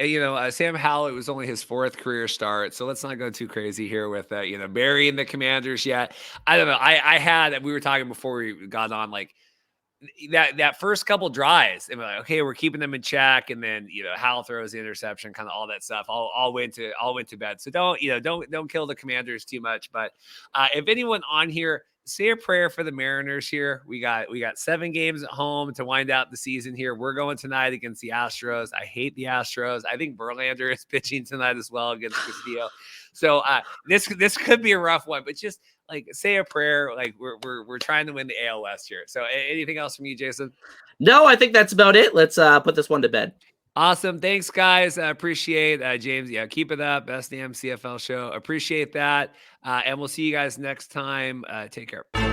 Sam Howell, it was only his 4th career start, so let's not go too crazy here with burying the Commanders yet. I don't know. We were talking before we got on, like that first couple drives, and we're like, okay, we're keeping them in check, and then Howell throws the interception, kind of all that stuff. All went to bed. So don't kill the Commanders too much. But if anyone on here, say a prayer for the Mariners here. We got 7 games at home to wind out the season here. We're going tonight against the Astros. I hate the Astros. I think Verlander is pitching tonight as well against Castillo. So this could be a rough one, but just like say a prayer. Like we're trying to win the AL West here. So anything else from you, Jason? No, I think that's about it. Let's put this one to bed. Awesome. Thanks, guys. I appreciate James. Yeah, keep it up. Best damn CFL show. Appreciate that. And we'll see you guys next time. Take care.